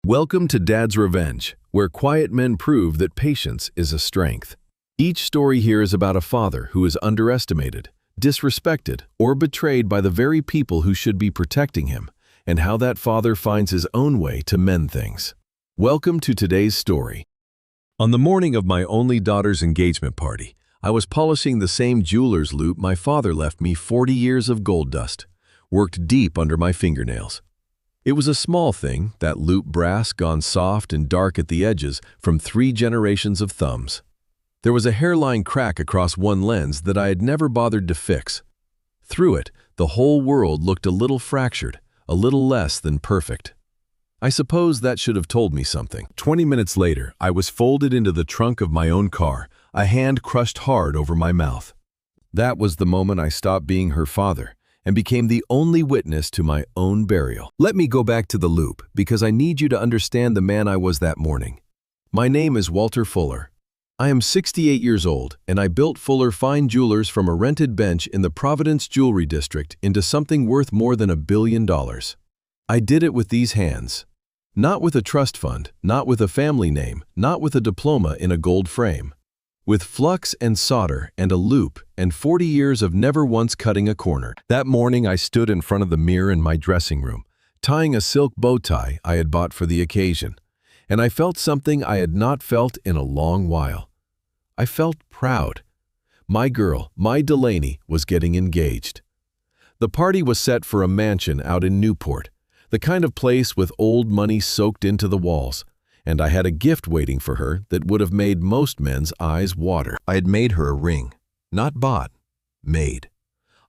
Welcome to Dad's Revenge, where quiet men prove that patience is a strength. Each story here is about a father who is underestimated, disrespected, or betrayed by the very people who should be protecting him, and how that father finds his own way to mend things. Welcome to today's story. On the morning of my only daughter's engagement party, I was polishing the same jeweler's loupe my father left me 40 years of gold dust, worked deep under my fingernails. It was a small thing, that loupe brass gone soft and dark at the edges from 3 generations of thumbs. There was a hairline crack across one lens that I had never bothered to fix. Through it, the whole world looked a little fractured, a little less than perfect. I suppose that should have told me something. 20 minutes later, I was folded into the trunk of my own car, a hand crushed hard over my mouth. That was the moment I stopped being her father and became the only witness to my own burial. Let me go back to the loupe, because I need you to understand the man I was that morning. My name is Walter Fuller. I am 68 years old, and I built Fuller Fine Jewelers from a rented bench in the Providence Jewelry District into something worth more than $1 billion. I did it with these hands. Not with a trust fund, not with a family name, not with a diploma in a gold frame. With flux and solder and a loupe and 40 years of never once cutting a corner. That morning I stood in front of the mirror in my dressing room, tying a silk bow tie I had bought for the occasion, and I felt something I had not felt in a long while. I felt proud. My girl, my Delaney, was getting engaged. The party was set for a mansion out in Newport, the kind of place with old money soaked into the walls, and I had a gift waiting for her that would have made most men's eyes water. I had made her a ring, not bought, made.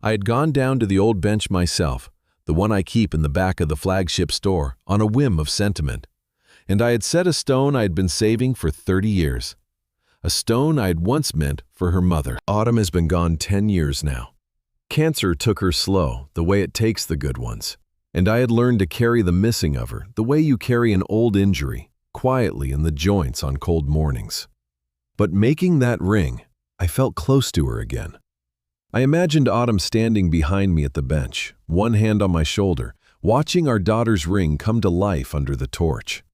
I had gone down to the old bench myself, the one I keep in the back of the flagship store, on a whim of sentiment, and I had set a stone I had been saving for 30 years. A stone I had once meant for her mother. Autumn has been gone 10 years now. Cancer took her slow, the way it takes the good ones. And I had learned to carry the missing of her the way you carry an old injury, quietly in the joints on cold mornings. But making that ring, I felt close to her again. I imagined Autumn standing behind me at the bench, one hand on my shoulder, watching our daughter's ring come to life under the torch.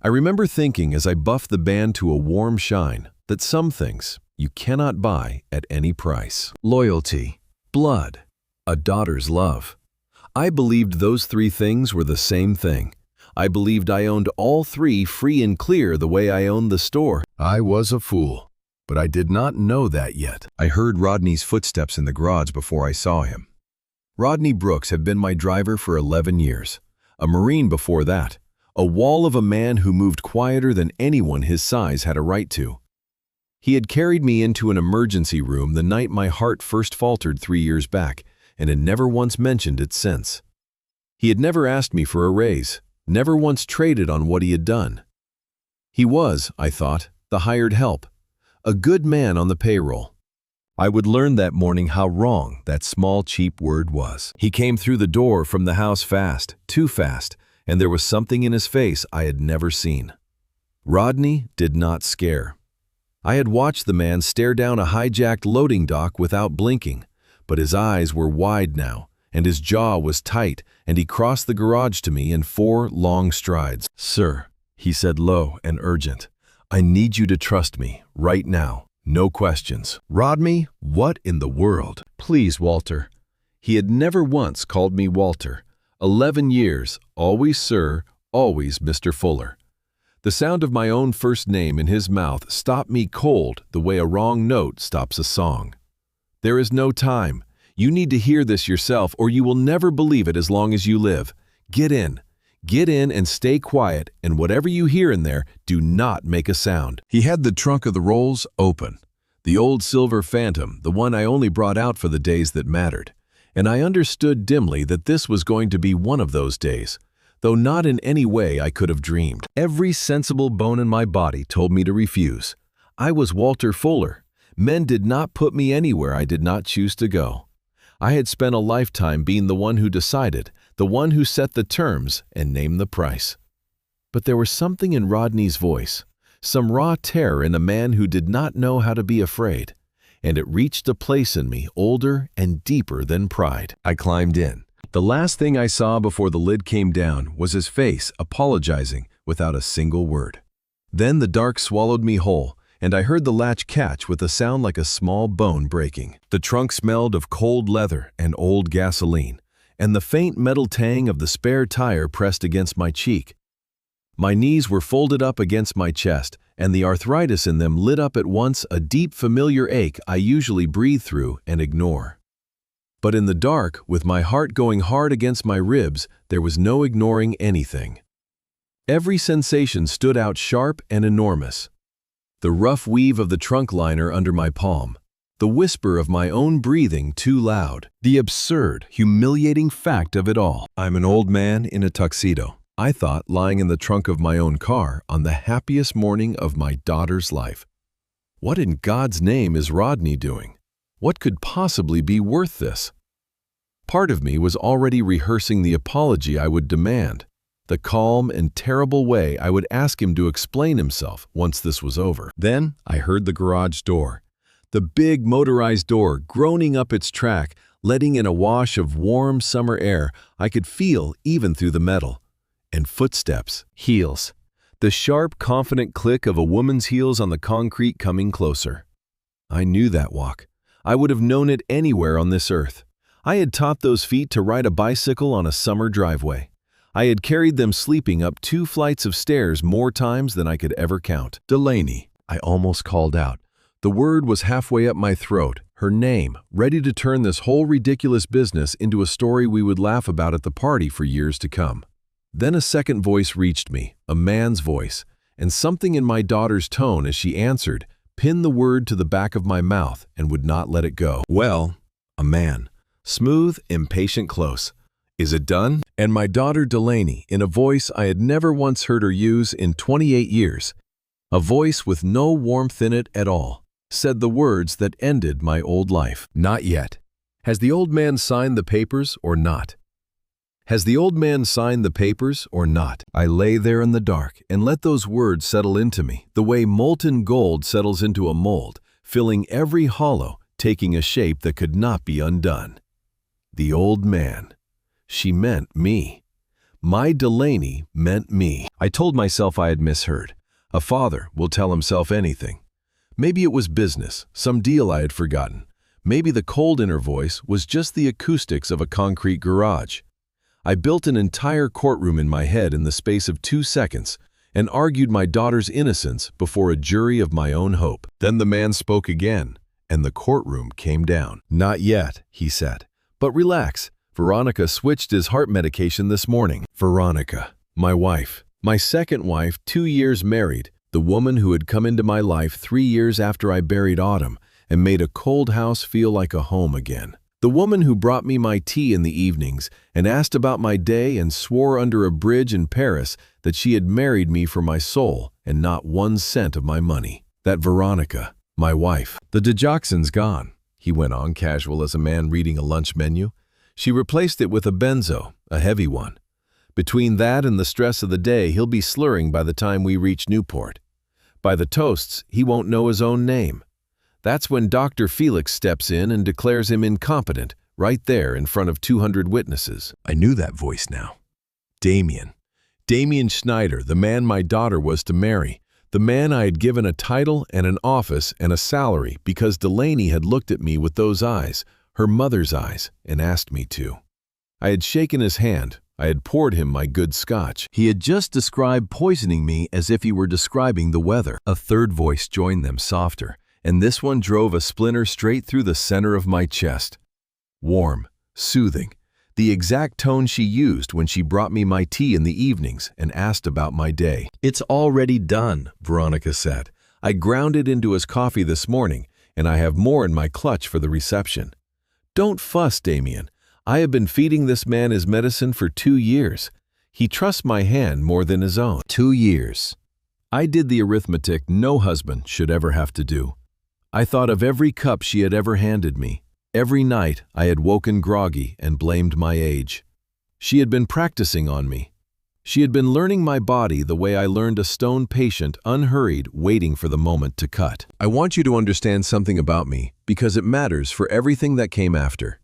I remember thinking as I buffed the band to a warm shine that some things you cannot buy at any price. Loyalty, blood, a daughter's love. I believed those 3 things were the same thing. I believed I owned all 3 free and clear the way I owned the store. I was a fool, but I did not know that yet. I heard Rodney's footsteps in the garage before I saw him. Rodney Brooks had been my driver for 11 years, a Marine before that, a wall of a man who moved quieter than anyone his size had a right to. He had carried me into an emergency room the night my heart first faltered 3 years back, and had never once mentioned it since. He had never asked me for a raise, never once traded on what he had done. He was, I thought, the hired help, a good man on the payroll. I would learn that morning how wrong that small cheap word was. He came through the door from the house fast, too fast, and there was something in his face I had never seen. Rodney did not scare. I had watched the man stare down a hijacked loading dock without blinking, but his eyes were wide now, and his jaw was tight, and he crossed the garage to me in 4 long strides. "Sir," he said low and urgent, "I need you to trust me, right now, no questions." Rodney, what in the world? "Please, Walter." He had never once called me Walter. 11 years, always sir, always Mr. Fuller. The sound of my own first name in his mouth stopped me cold the way a wrong note stops a song. "There is no time. You need to hear this yourself, or you will never believe it as long as you live. Get in. Get in and stay quiet, and whatever you hear in there, do not make a sound." He had the trunk of the Rolls open, the old silver Phantom, the one I only brought out for the days that mattered, and I understood dimly that this was going to be one of those days, though not in any way I could have dreamed. Every sensible bone in my body told me to refuse. I was Walter Fuller. Men did not put me anywhere I did not choose to go. I had spent a lifetime being the one who decided, the one who set the terms and named the price. But there was something in Rodney's voice, some raw terror in a man who did not know how to be afraid, and it reached a place in me older and deeper than pride. I climbed in. The last thing I saw before the lid came down was his face apologizing without a single word. Then the dark swallowed me whole, and I heard the latch catch with a sound like a small bone breaking. The trunk smelled of cold leather and old gasoline, and the faint metal tang of the spare tire pressed against my cheek. My knees were folded up against my chest, and the arthritis in them lit up at once a deep familiar ache I usually breathe through and ignore. But in the dark, with my heart going hard against my ribs, there was no ignoring anything. Every sensation stood out sharp and enormous. The rough weave of the trunk liner under my palm, the whisper of my own breathing too loud, the absurd, humiliating fact of it all. I'm an old man in a tuxedo, I thought, lying in the trunk of my own car on the happiest morning of my daughter's life. What in God's name is Rodney doing? What could possibly be worth this? Part of me was already rehearsing the apology I would demand, the calm and terrible way I would ask him to explain himself once this was over. Then I heard the garage door, the big motorized door groaning up its track, letting in a wash of warm summer air I could feel even through the metal. And footsteps, heels, the sharp, confident click of a woman's heels on the concrete coming closer. I knew that walk. I would have known it anywhere on this earth. I had taught those feet to ride a bicycle on a summer driveway. I had carried them sleeping up 2 flights of stairs more times than I could ever count. Delaney, I almost called out. The word was halfway up my throat, her name, ready to turn this whole ridiculous business into a story we would laugh about at the party for years to come. Then a second voice reached me, a man's voice, and something in my daughter's tone as she answered pinned the word to the back of my mouth and would not let it go. Well, a man. Smooth, impatient, close. Is it done? And my daughter Delaney, in a voice I had never once heard her use in 28 years, a voice with no warmth in it at all, said the words that ended my old life. Not yet. Has the old man signed the papers or not? Has the old man signed the papers or not? I lay there in the dark and let those words settle into me, the way molten gold settles into a mold, filling every hollow, taking a shape that could not be undone. The old man. She meant me. My Delaney meant me. I told myself I had misheard. A father will tell himself anything. Maybe it was business, some deal I had forgotten. Maybe the cold inner voice was just the acoustics of a concrete garage. I built an entire courtroom in my head in the space of 2 seconds and argued my daughter's innocence before a jury of my own hope. Then the man spoke again, and the courtroom came down. Not yet, he said. But relax. Veronica switched his heart medication this morning. Veronica, my wife, my second wife, 2 years married, the woman who had come into my life 3 years after I buried Autumn and made a cold house feel like a home again. The woman who brought me my tea in the evenings and asked about my day and swore under a bridge in Paris that she had married me for my soul and not 1 cent of my money. That Veronica, my wife. The digoxin's gone, he went on, casual as a man reading a lunch menu. She replaced it with a benzo, a heavy one. Between that and the stress of the day, he'll be slurring by the time we reach Newport. By the toasts, he won't know his own name. That's when Dr. Felix steps in and declares him incompetent, right there in front of 200 witnesses. I knew that voice now. Damien. Damien Schneider, the man my daughter was to marry. The man I had given a title and an office and a salary because Delaney had looked at me with those eyes, her mother's eyes, and asked me to. I had shaken his hand. I had poured him my good scotch. He had just described poisoning me as if he were describing the weather. A third voice joined them, softer, and this one drove a splinter straight through the center of my chest. Warm, soothing, the exact tone she used when she brought me my tea in the evenings and asked about my day. It's already done, Veronica said. I ground it into his coffee this morning, and I have more in my clutch for the reception. Don't fuss, Damien. I have been feeding this man his medicine for 2 years. He trusts my hand more than his own. 2 years. I did the arithmetic no husband should ever have to do. I thought of every cup she had ever handed me. Every night I had woken groggy and blamed my age. She had been practicing on me. She had been learning my body the way I learned a stone patient, unhurried, waiting for the moment to cut. I want you to understand something about me because it matters for everything that came after.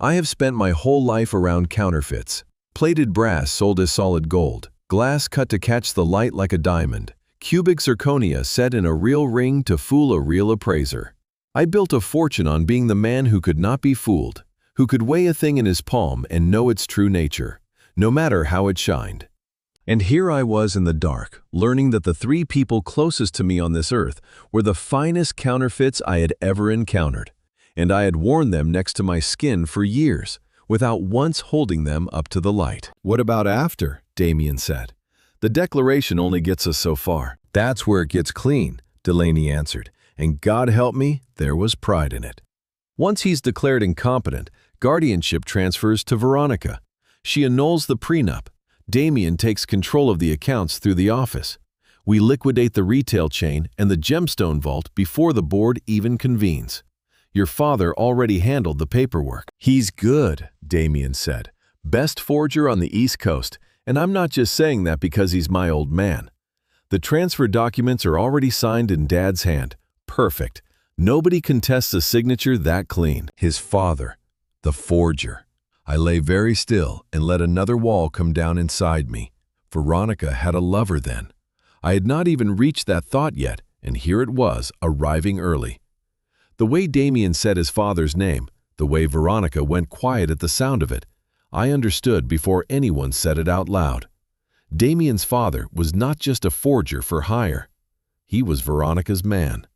I have spent my whole life around counterfeits. Plated brass sold as solid gold, glass cut to catch the light like a diamond, cubic zirconia set in a real ring to fool a real appraiser. I built a fortune on being the man who could not be fooled, who could weigh a thing in his palm and know its true nature, no matter how it shined. And here I was in the dark, learning that the three people closest to me on this earth were the finest counterfeits I had ever encountered, and I had worn them next to my skin for years, without once holding them up to the light. "What about after?" Damien said. "The declaration only gets us so far." "That's where it gets clean," Delaney answered, "and God help me, there was pride in it." Once he's declared incompetent, guardianship transfers to Veronica. She annuls the prenup. Damien takes control of the accounts through the office. We liquidate the retail chain and the gemstone vault before the board even convenes. Your father already handled the paperwork. "He's good," Damien said. "Best forger on the East Coast, and I'm not just saying that because he's my old man. The transfer documents are already signed in Dad's hand. Perfect. Nobody contests a signature that clean." His father, the forger. I lay very still and let another wall come down inside me. Veronica had a lover then. I had not even reached that thought yet, and here it was, arriving early. The way Damien said his father's name, the way Veronica went quiet at the sound of it, I understood before anyone said it out loud. Damien's father was not just a forger for hire. He was Veronica's man.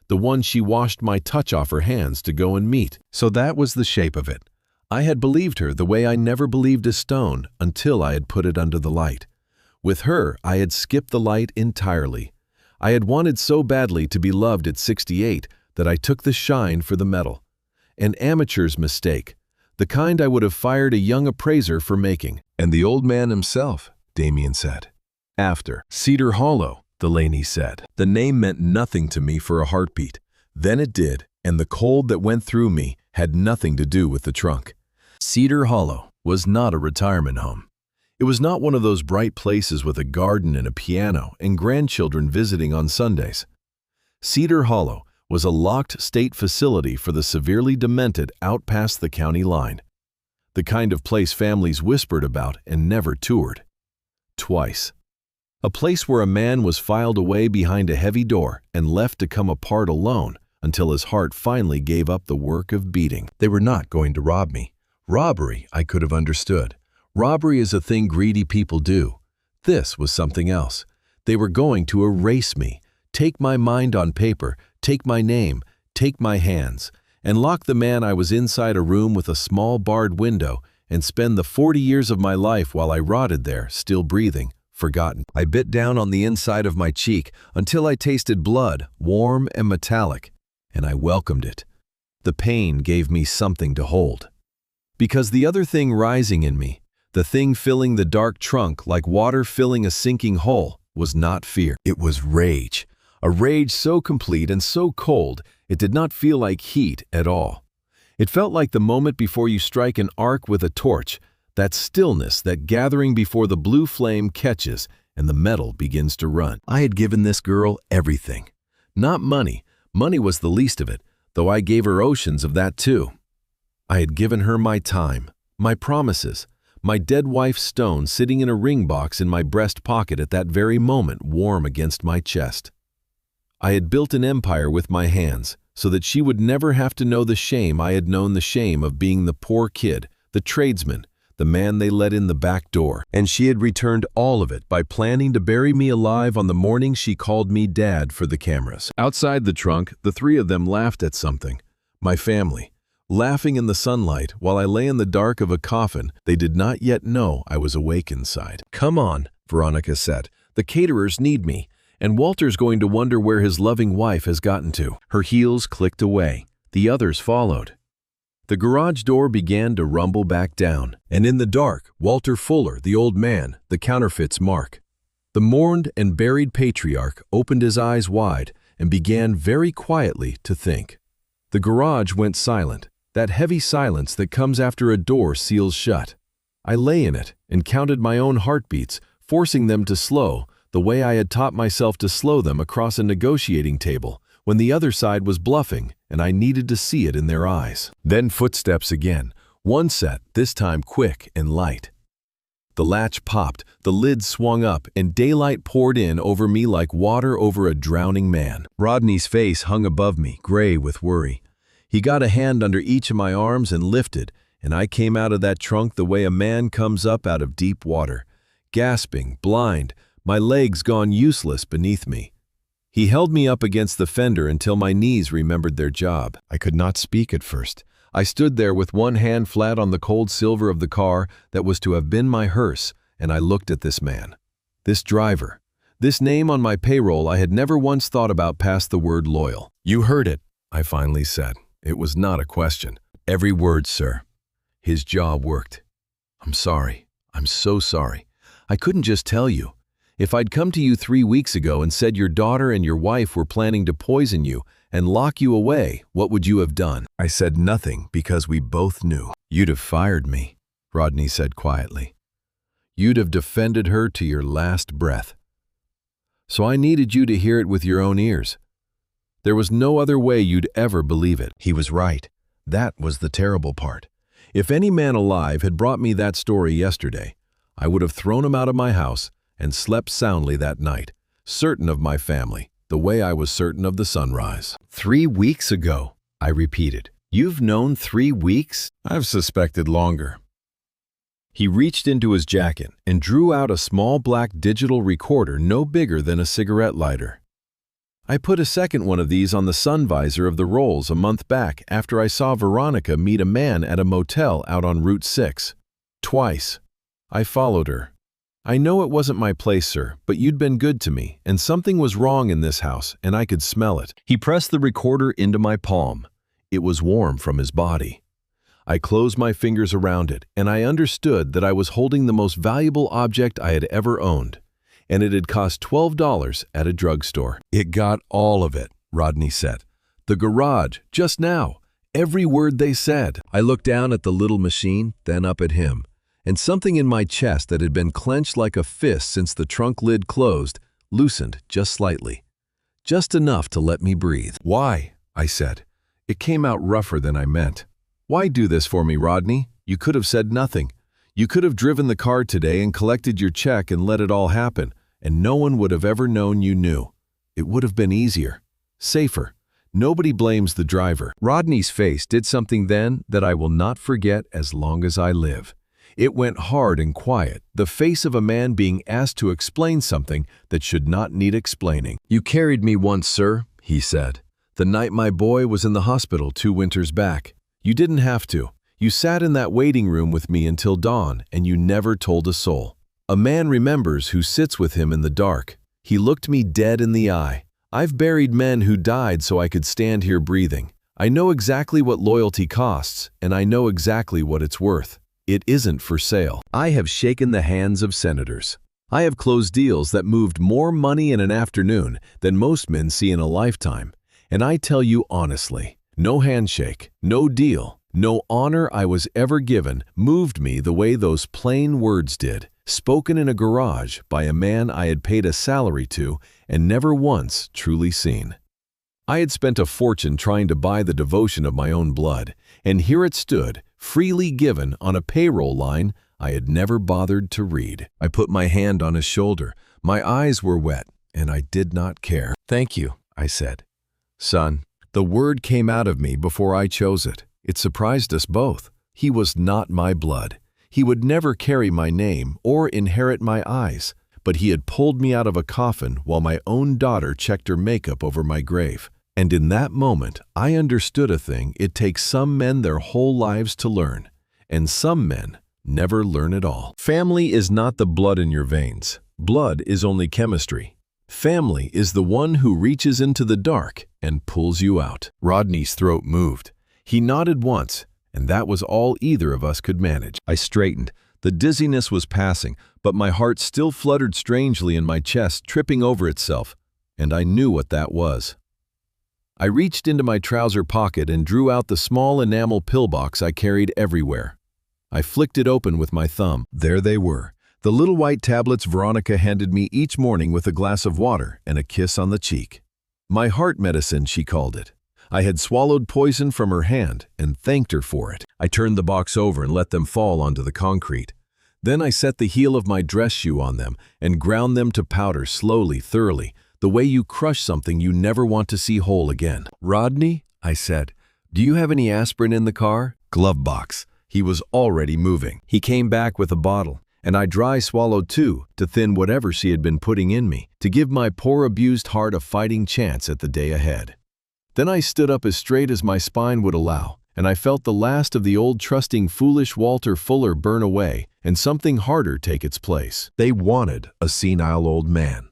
The one she washed my touch off her hands to go and meet. So that was the shape of it. I had believed her the way I never believed a stone until I had put it under the light. With her, I had skipped the light entirely. I had wanted so badly to be loved at 68 that I took the shine for the metal. An amateur's mistake, the kind I would have fired a young appraiser for making. "And the old man himself," Damien said. "After Cedar Hollow," Delaney said. The name meant nothing to me for a heartbeat. Then it did, and the cold that went through me had nothing to do with the trunk. Cedar Hollow was not a retirement home. It was not one of those bright places with a garden and a piano and grandchildren visiting on Sundays. Cedar Hollow was a locked state facility for the severely demented out past the county line. The kind of place families whispered about and never toured. Twice. A place where a man was filed away behind a heavy door and left to come apart alone until his heart finally gave up the work of beating. They were not going to rob me. Robbery, I could have understood. Robbery is a thing greedy people do. This was something else. They were going to erase me, take my mind on paper, take my name, take my hands, and lock the man I was inside a room with a small barred window and spend the 40 years of my life while I rotted there, still breathing, forgotten. I bit down on the inside of my cheek until I tasted blood, warm and metallic, and I welcomed it. The pain gave me something to hold. Because the other thing rising in me, the thing filling the dark trunk like water filling a sinking hole, was not fear. It was rage. A rage so complete and so cold, it did not feel like heat at all. It felt like the moment before you strike an arc with a torch, that stillness, that gathering before the blue flame catches and the metal begins to run. I had given this girl everything. Not money. Money was the least of it, though I gave her oceans of that too. I had given her my time, my promises, my dead wife's stone sitting in a ring box in my breast pocket at that very moment, warm against my chest. I had built an empire with my hands, so that she would never have to know the shame I had known, the shame of being the poor kid, the tradesman, the man they let in the back door. And she had returned all of it by planning to bury me alive on the morning she called me Dad for the cameras. Outside the trunk, the three of them laughed at something. My family. Laughing in the sunlight while I lay in the dark of a coffin they did not yet know I was awake inside. "Come on," Veronica said. "The caterers need me, and Walter's going to wonder where his loving wife has gotten to." Her heels clicked away. The others followed. The garage door began to rumble back down, and in the dark, Walter Fuller, the old man, the counterfeit's mark. The mourned and buried patriarch opened his eyes wide and began very quietly to think. The garage went silent, that heavy silence that comes after a door seals shut. I lay in it and counted my own heartbeats, forcing them to slow, the way I had taught myself to slow them across a negotiating table, when the other side was bluffing and I needed to see it in their eyes. Then footsteps again, one set, this time quick and light. The latch popped, the lid swung up, and daylight poured in over me like water over a drowning man. Rodney's face hung above me, gray with worry. He got a hand under each of my arms and lifted, and I came out of that trunk the way a man comes up out of deep water, gasping, blind, my legs gone useless beneath me. He held me up against the fender until my knees remembered their job. I could not speak at first. I stood there with one hand flat on the cold silver of the car that was to have been my hearse, and I looked at this man, this driver, this name on my payroll I had never once thought about past the word loyal. "You heard it," I finally said. It was not a question. "Every word, sir." His jaw worked. "I'm sorry. I'm so sorry. I couldn't just tell you. If I'd come to you 3 weeks ago and said your daughter and your wife were planning to poison you and lock you away, what would you have done?" I said nothing because we both knew. "You'd have fired me," Rodney said quietly. "You'd have defended her to your last breath. So I needed you to hear it with your own ears. There was no other way you'd ever believe it." He was right. That was the terrible part. If any man alive had brought me that story yesterday, I would have thrown him out of my house and slept soundly that night, certain of my family, the way I was certain of the sunrise. 3 weeks ago," I repeated. "You've known 3 weeks?" "I've suspected longer." He reached into his jacket and drew out a small black digital recorder no bigger than a cigarette lighter. "I put a second one of these on the sun visor of the Rolls a month back after I saw Veronica meet a man at a motel out on Route 6. Twice. I followed her. I know it wasn't my place, sir, but you'd been good to me, and something was wrong in this house, and I could smell it." He pressed the recorder into my palm. It was warm from his body. I closed my fingers around it, and I understood that I was holding the most valuable object I had ever owned, and it had cost $12 at a drugstore. "It got all of it," Rodney said. "The garage, just now, every word they said." I looked down at the little machine, then up at him, and something in my chest that had been clenched like a fist since the trunk lid closed loosened just slightly, just enough to let me breathe. "Why?" I said. It came out rougher than I meant. "Why do this for me, Rodney? You could have said nothing. You could have driven the car today and collected your check and let it all happen, and no one would have ever known you knew. It would have been easier, safer. Nobody blames the driver." Rodney's face did something then that I will not forget as long as I live. It went hard and quiet, the face of a man being asked to explain something that should not need explaining. "You carried me once, sir," he said. "The night my boy was in the hospital 2 winters back. You didn't have to. You sat in that waiting room with me until dawn, and you never told a soul. A man remembers who sits with him in the dark. He looked me dead in the eye. I've buried men who died so I could stand here breathing. I know exactly what loyalty costs, and I know exactly what it's worth. It isn't for sale. I have shaken the hands of senators. I have closed deals that moved more money in an afternoon than most men see in a lifetime. And I tell you honestly, no handshake, no deal, no honor I was ever given moved me the way those plain words did, spoken in a garage by a man I had paid a salary to and never once truly seen. I had spent a fortune trying to buy the devotion of my own blood, and here it stood, freely given on a payroll line I had never bothered to read. I put my hand on his shoulder. My eyes were wet, and I did not care. "Thank you," I said. "Son." The word came out of me before I chose it. It surprised us both. He was not my blood. He would never carry my name or inherit my eyes, but he had pulled me out of a coffin while my own daughter checked her makeup over my grave. And in that moment, I understood a thing it takes some men their whole lives to learn, and some men never learn at all. Family is not the blood in your veins. Blood is only chemistry. Family is the one who reaches into the dark and pulls you out. Rodney's throat moved. He nodded once, and that was all either of us could manage. I straightened. The dizziness was passing, but my heart still fluttered strangely in my chest, tripping over itself, and I knew what that was. I reached into my trouser pocket and drew out the small enamel pillbox I carried everywhere. I flicked it open with my thumb. There they were, the little white tablets Veronica handed me each morning with a glass of water and a kiss on the cheek. My heart medicine, she called it. I had swallowed poison from her hand and thanked her for it. I turned the box over and let them fall onto the concrete. Then I set the heel of my dress shoe on them and ground them to powder slowly, thoroughly, the way you crush something you never want to see whole again. "Rodney," I said, "do you have any aspirin in the car?" Glove box. He was already moving. He came back with a bottle, and I dry swallowed too, to thin whatever she had been putting in me, to give my poor abused heart a fighting chance at the day ahead. Then I stood up as straight as my spine would allow, and I felt the last of the old trusting foolish Walter Fuller burn away and something harder take its place. They wanted a senile old man.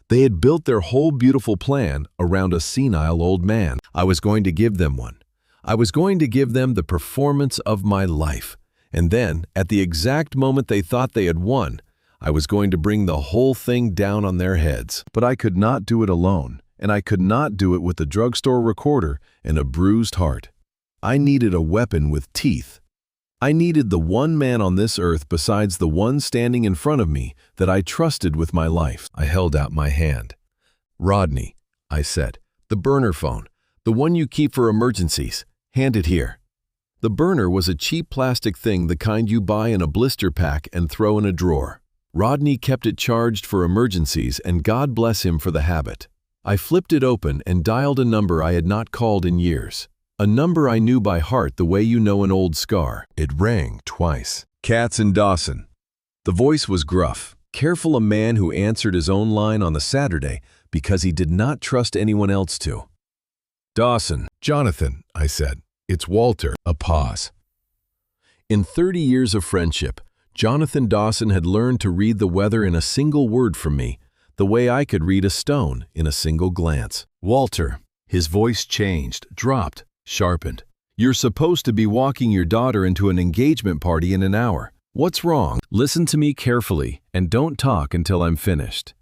They had built their whole beautiful plan around a senile old man. I was going to give them one. I was going to give them the performance of my life. And then, at the exact moment they thought they had won, I was going to bring the whole thing down on their heads. But I could not do it alone, and I could not do it with a drugstore recorder and a bruised heart. I needed a weapon with teeth. I needed the one man on this earth besides the one standing in front of me that I trusted with my life. I held out my hand. "Rodney," I said, "the burner phone, the one you keep for emergencies, hand it here." The burner was a cheap plastic thing, the kind you buy in a blister pack and throw in a drawer. Rodney kept it charged for emergencies, and God bless him for the habit. I flipped it open and dialed a number I had not called in years. A number I knew by heart the way you know an old scar. It rang twice. "Katz and Dawson." The voice was gruff. Careful a man who answered his own line on the Saturday because he did not trust anyone else to. "Dawson." "Jonathan," I said. "It's Walter." A pause. In 30 years of friendship, Jonathan Dawson had learned to read the weather in a single word from me, the way I could read a stone in a single glance. "Walter." His voice changed, dropped, sharpened. "You're supposed to be walking your daughter into an engagement party in an hour. What's wrong? Listen to me carefully and don't talk until I'm finished."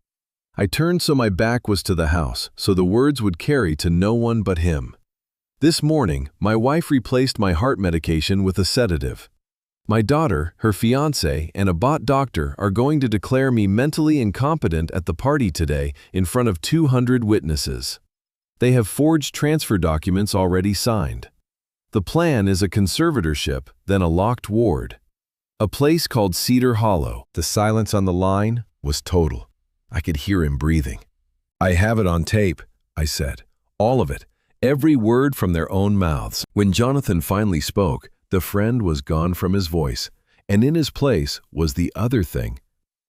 I turned so my back was to the house, so the words would carry to no one but him. This morning, my wife replaced my heart medication with a sedative. My daughter, her fiancé, and a bot doctor are going to declare me mentally incompetent at the party today in front of 200 witnesses. They have forged transfer documents already signed. The plan is a conservatorship, then a locked ward. A place called Cedar Hollow. The silence on the line was total. I could hear him breathing. "I have it on tape," I said. "All of it. Every word from their own mouths." When Jonathan finally spoke, the friend was gone from his voice, and in his place was the other thing.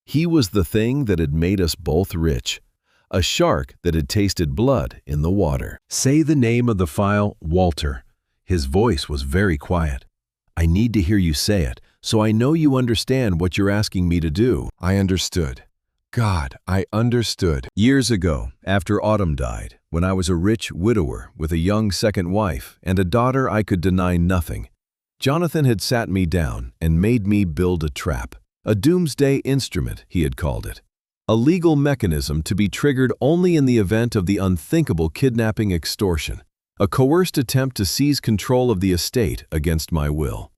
He was the thing that had made us both rich. A shark that had tasted blood in the water. "Say the name of the file, Walter." His voice was very quiet. "I need to hear you say it, so I know you understand what you're asking me to do." I understood. God, I understood. Years ago, after Autumn died, when I was a rich widower with a young second wife and a daughter I could deny nothing, Jonathan had sat me down and made me build a trap. A doomsday instrument, he had called it. A legal mechanism to be triggered only in the event of the unthinkable kidnapping extortion. A coerced attempt to seize control of the estate against my will.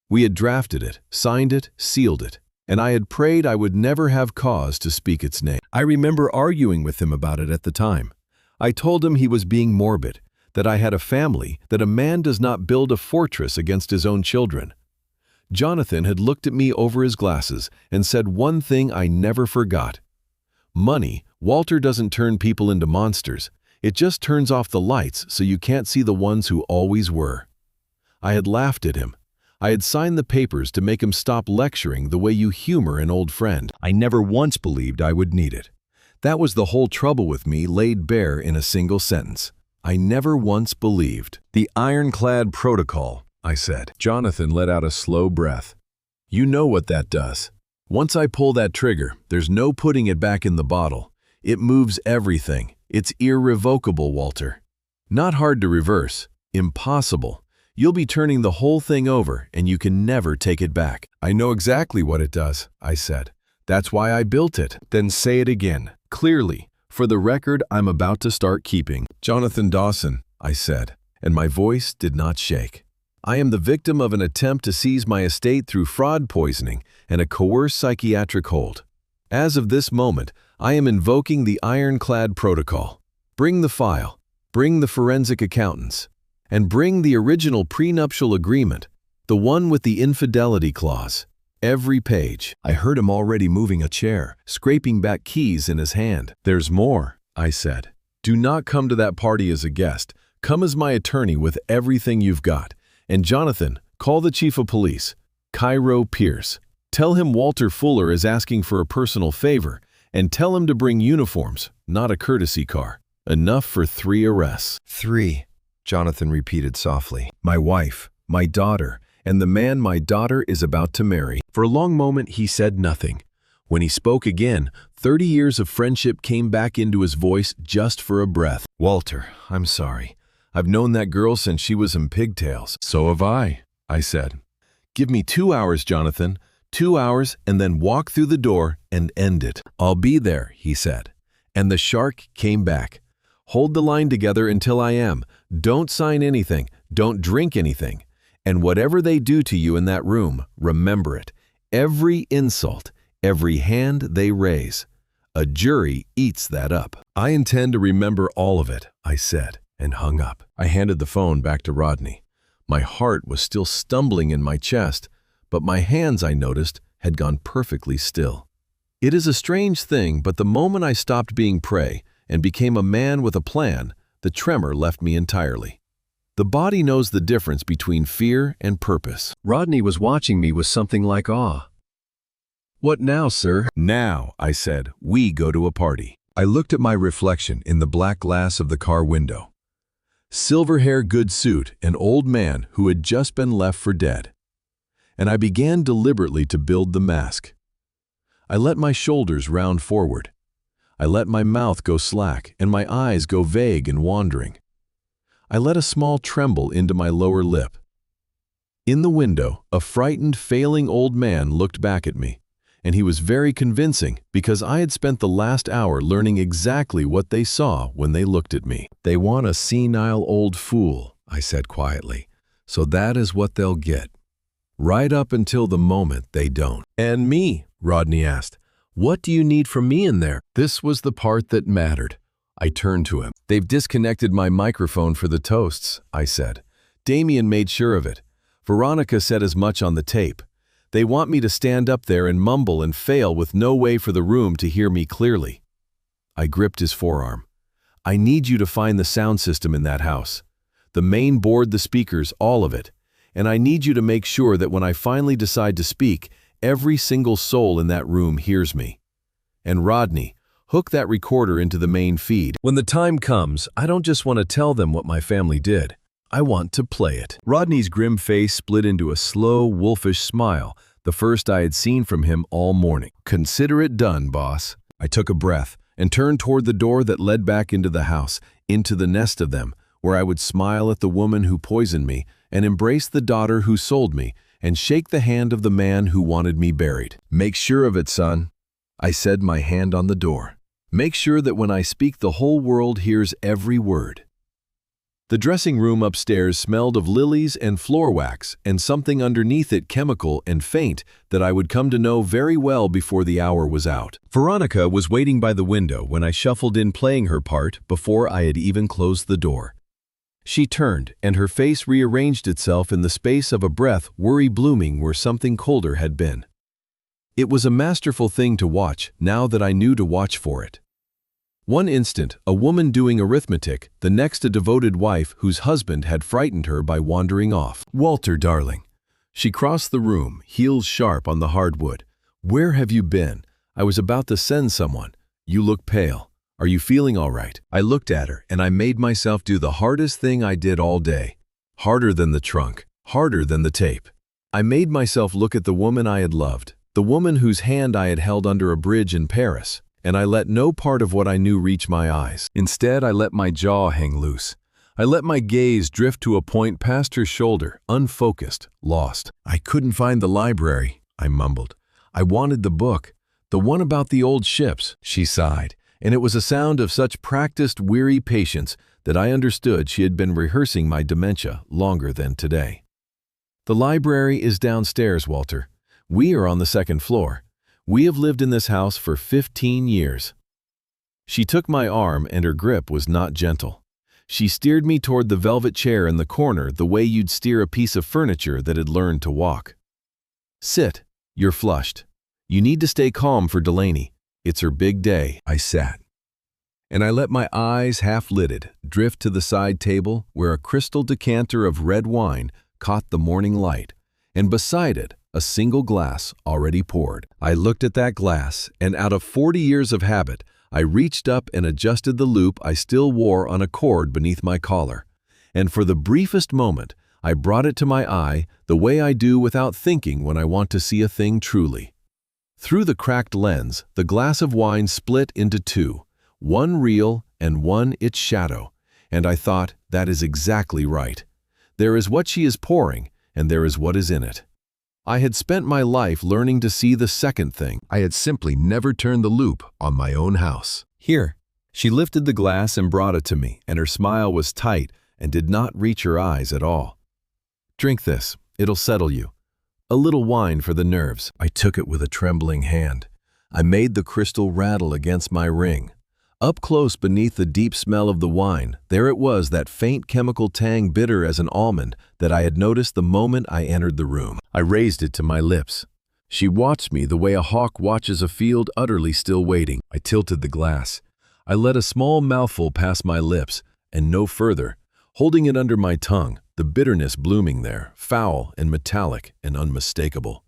We had drafted it, signed it, sealed it, and I had prayed I would never have cause to speak its name. I remember arguing with him about it at the time. I told him he was being morbid, that I had a family, that a man does not build a fortress against his own children. Jonathan had looked at me over his glasses and said one thing I never forgot. "Money, Walter, doesn't turn people into monsters. It just turns off the lights so you can't see the ones who always were." I had laughed at him. I had signed the papers to make him stop lecturing the way you humor an old friend. I never once believed I would need it. That was the whole trouble with me, laid bare in a single sentence. I never once believed. "The ironclad protocol," I said. Jonathan let out a slow breath. "You know what that does. Once I pull that trigger, there's no putting it back in the bottle. It moves everything. It's irrevocable, Walter. Not hard to reverse. Impossible. You'll be turning the whole thing over, and you can never take it back." "I know exactly what it does," I said. "That's why I built it." "Then say it again, clearly, for the record I'm about to start keeping." "Jonathan Dawson," I said, and my voice did not shake. "I am the victim of an attempt to seize my estate through fraud poisoning and a coerced psychiatric hold. As of this moment, I am invoking the ironclad protocol. Bring the file, bring the forensic accountants, and bring the original prenuptial agreement, the one with the infidelity clause. Every page. I heard him already moving a chair, scraping back keys in his hand. "There's more," I said. "Do not come to that party as a guest. Come as my attorney with everything you've got. And Jonathan, call the chief of police, Cairo Pierce. Tell him Walter Fuller is asking for a personal favor, and tell him to bring uniforms, not a courtesy car. Enough for 3 arrests." 3, Jonathan repeated softly. "My wife, my daughter, and the man my daughter is about to marry." For a long moment he said nothing. When he spoke again, 30 years of friendship came back into his voice just for a breath. "Walter, I'm sorry. I've known that girl since she was in pigtails." "So have I said. "Give me 2 hours, Jonathan. 2 hours, and then walk through the door and end it." "I'll be there," he said. And the shark came back. "Hold the line together until I am. Don't sign anything. Don't drink anything. And whatever they do to you in that room, remember it. Every insult, every hand they raise. A jury eats that up." "I intend to remember all of it," I said, and hung up. I handed the phone back to Rodney. My heart was still stumbling in my chest, but my hands, I noticed, had gone perfectly still. It is a strange thing, but the moment I stopped being prey and became a man with a plan, the tremor left me entirely. The body knows the difference between fear and purpose. Rodney was watching me with something like awe. "What now, sir?" "Now," I said, "we go to a party." I looked at my reflection in the black glass of the car window. Silver hair, good suit, an old man who had just been left for dead. And I began deliberately to build the mask. I let my shoulders round forward. I let my mouth go slack and my eyes go vague and wandering. I let a small tremble into my lower lip. In the window, a frightened, failing old man looked back at me, and he was very convincing because I had spent the last hour learning exactly what they saw when they looked at me. "They want a senile old fool," I said quietly, "so that is what they'll get. Right up until the moment they don't." "And me?" Rodney asked. "What do you need from me in there?" This was the part that mattered. I turned to him. "They've disconnected my microphone for the toasts," I said. "Damien made sure of it. Veronica said as much on the tape. They want me to stand up there and mumble and fail with no way for the room to hear me clearly." I gripped his forearm. "I need you to find the sound system in that house. The main board, the speakers, all of it. And I need you to make sure that when I finally decide to speak, every single soul in that room hears me. And Rodney, hook that recorder into the main feed. When the time comes, I don't just want to tell them what my family did. I want to play it." Rodney's grim face split into a slow, wolfish smile, the first I had seen from him all morning. "Consider it done, boss." I took a breath and turned toward the door that led back into the house, into the nest of them, where I would smile at the woman who poisoned me and embrace the daughter who sold me and shake the hand of the man who wanted me buried. "Make sure of it, son," I said, my hand on the door. "Make sure that when I speak the whole world hears every word." The dressing room upstairs smelled of lilies and floor wax and something underneath it chemical and faint that I would come to know very well before the hour was out. Veronica was waiting by the window when I shuffled in playing her part before I had even closed the door. She turned, and her face rearranged itself in the space of a breath, worry blooming where something colder had been. It was a masterful thing to watch, now that I knew to watch for it. One instant, a woman doing arithmetic, the next a devoted wife whose husband had frightened her by wandering off. "Walter, darling." She crossed the room, heels sharp on the hardwood. "Where have you been? I was about to send someone. You look pale. Are you feeling all right?" I looked at her, and I made myself do the hardest thing I did all day. Harder than the trunk, harder than the tape. I made myself look at the woman I had loved, the woman whose hand I had held under a bridge in Paris, and I let no part of what I knew reach my eyes. Instead, I let my jaw hang loose. I let my gaze drift to a point past her shoulder, unfocused, lost. "I couldn't find the library," I mumbled. "I wanted the book, the one about the old ships." She sighed, and it was a sound of such practiced, weary patience that I understood she had been rehearsing my dementia longer than today. "The library is downstairs, Walter. We are on the second floor. We have lived in this house for 15 years. She took my arm, and her grip was not gentle. She steered me toward the velvet chair in the corner the way you'd steer a piece of furniture that had learned to walk. "Sit. You're flushed. You need to stay calm for Delaney. It's her big day." I sat, and I let my eyes, half-lidded, drift to the side table where a crystal decanter of red wine caught the morning light, and beside it, a single glass already poured. I looked at that glass, and out of 40 years of habit, I reached up and adjusted the loupe I still wore on a cord beneath my collar. And for the briefest moment, I brought it to my eye the way I do without thinking when I want to see a thing truly. Through the cracked lens, the glass of wine split into two, one real and one its shadow, and I thought, that is exactly right. There is what she is pouring, and there is what is in it. I had spent my life learning to see the second thing. I had simply never turned the loupe on my own house. "Here." She lifted the glass and brought it to me, and her smile was tight and did not reach her eyes at all. "Drink this. It'll settle you. A little wine for the nerves." I took it with a trembling hand. I made the crystal rattle against my ring. Up close beneath the deep smell of the wine, there it was, that faint chemical tang bitter as an almond that I had noticed the moment I entered the room. I raised it to my lips. She watched me the way a hawk watches a field utterly still waiting. I tilted the glass. I let a small mouthful pass my lips, and no further, holding it under my tongue, the bitterness blooming there, foul and metallic and unmistakable.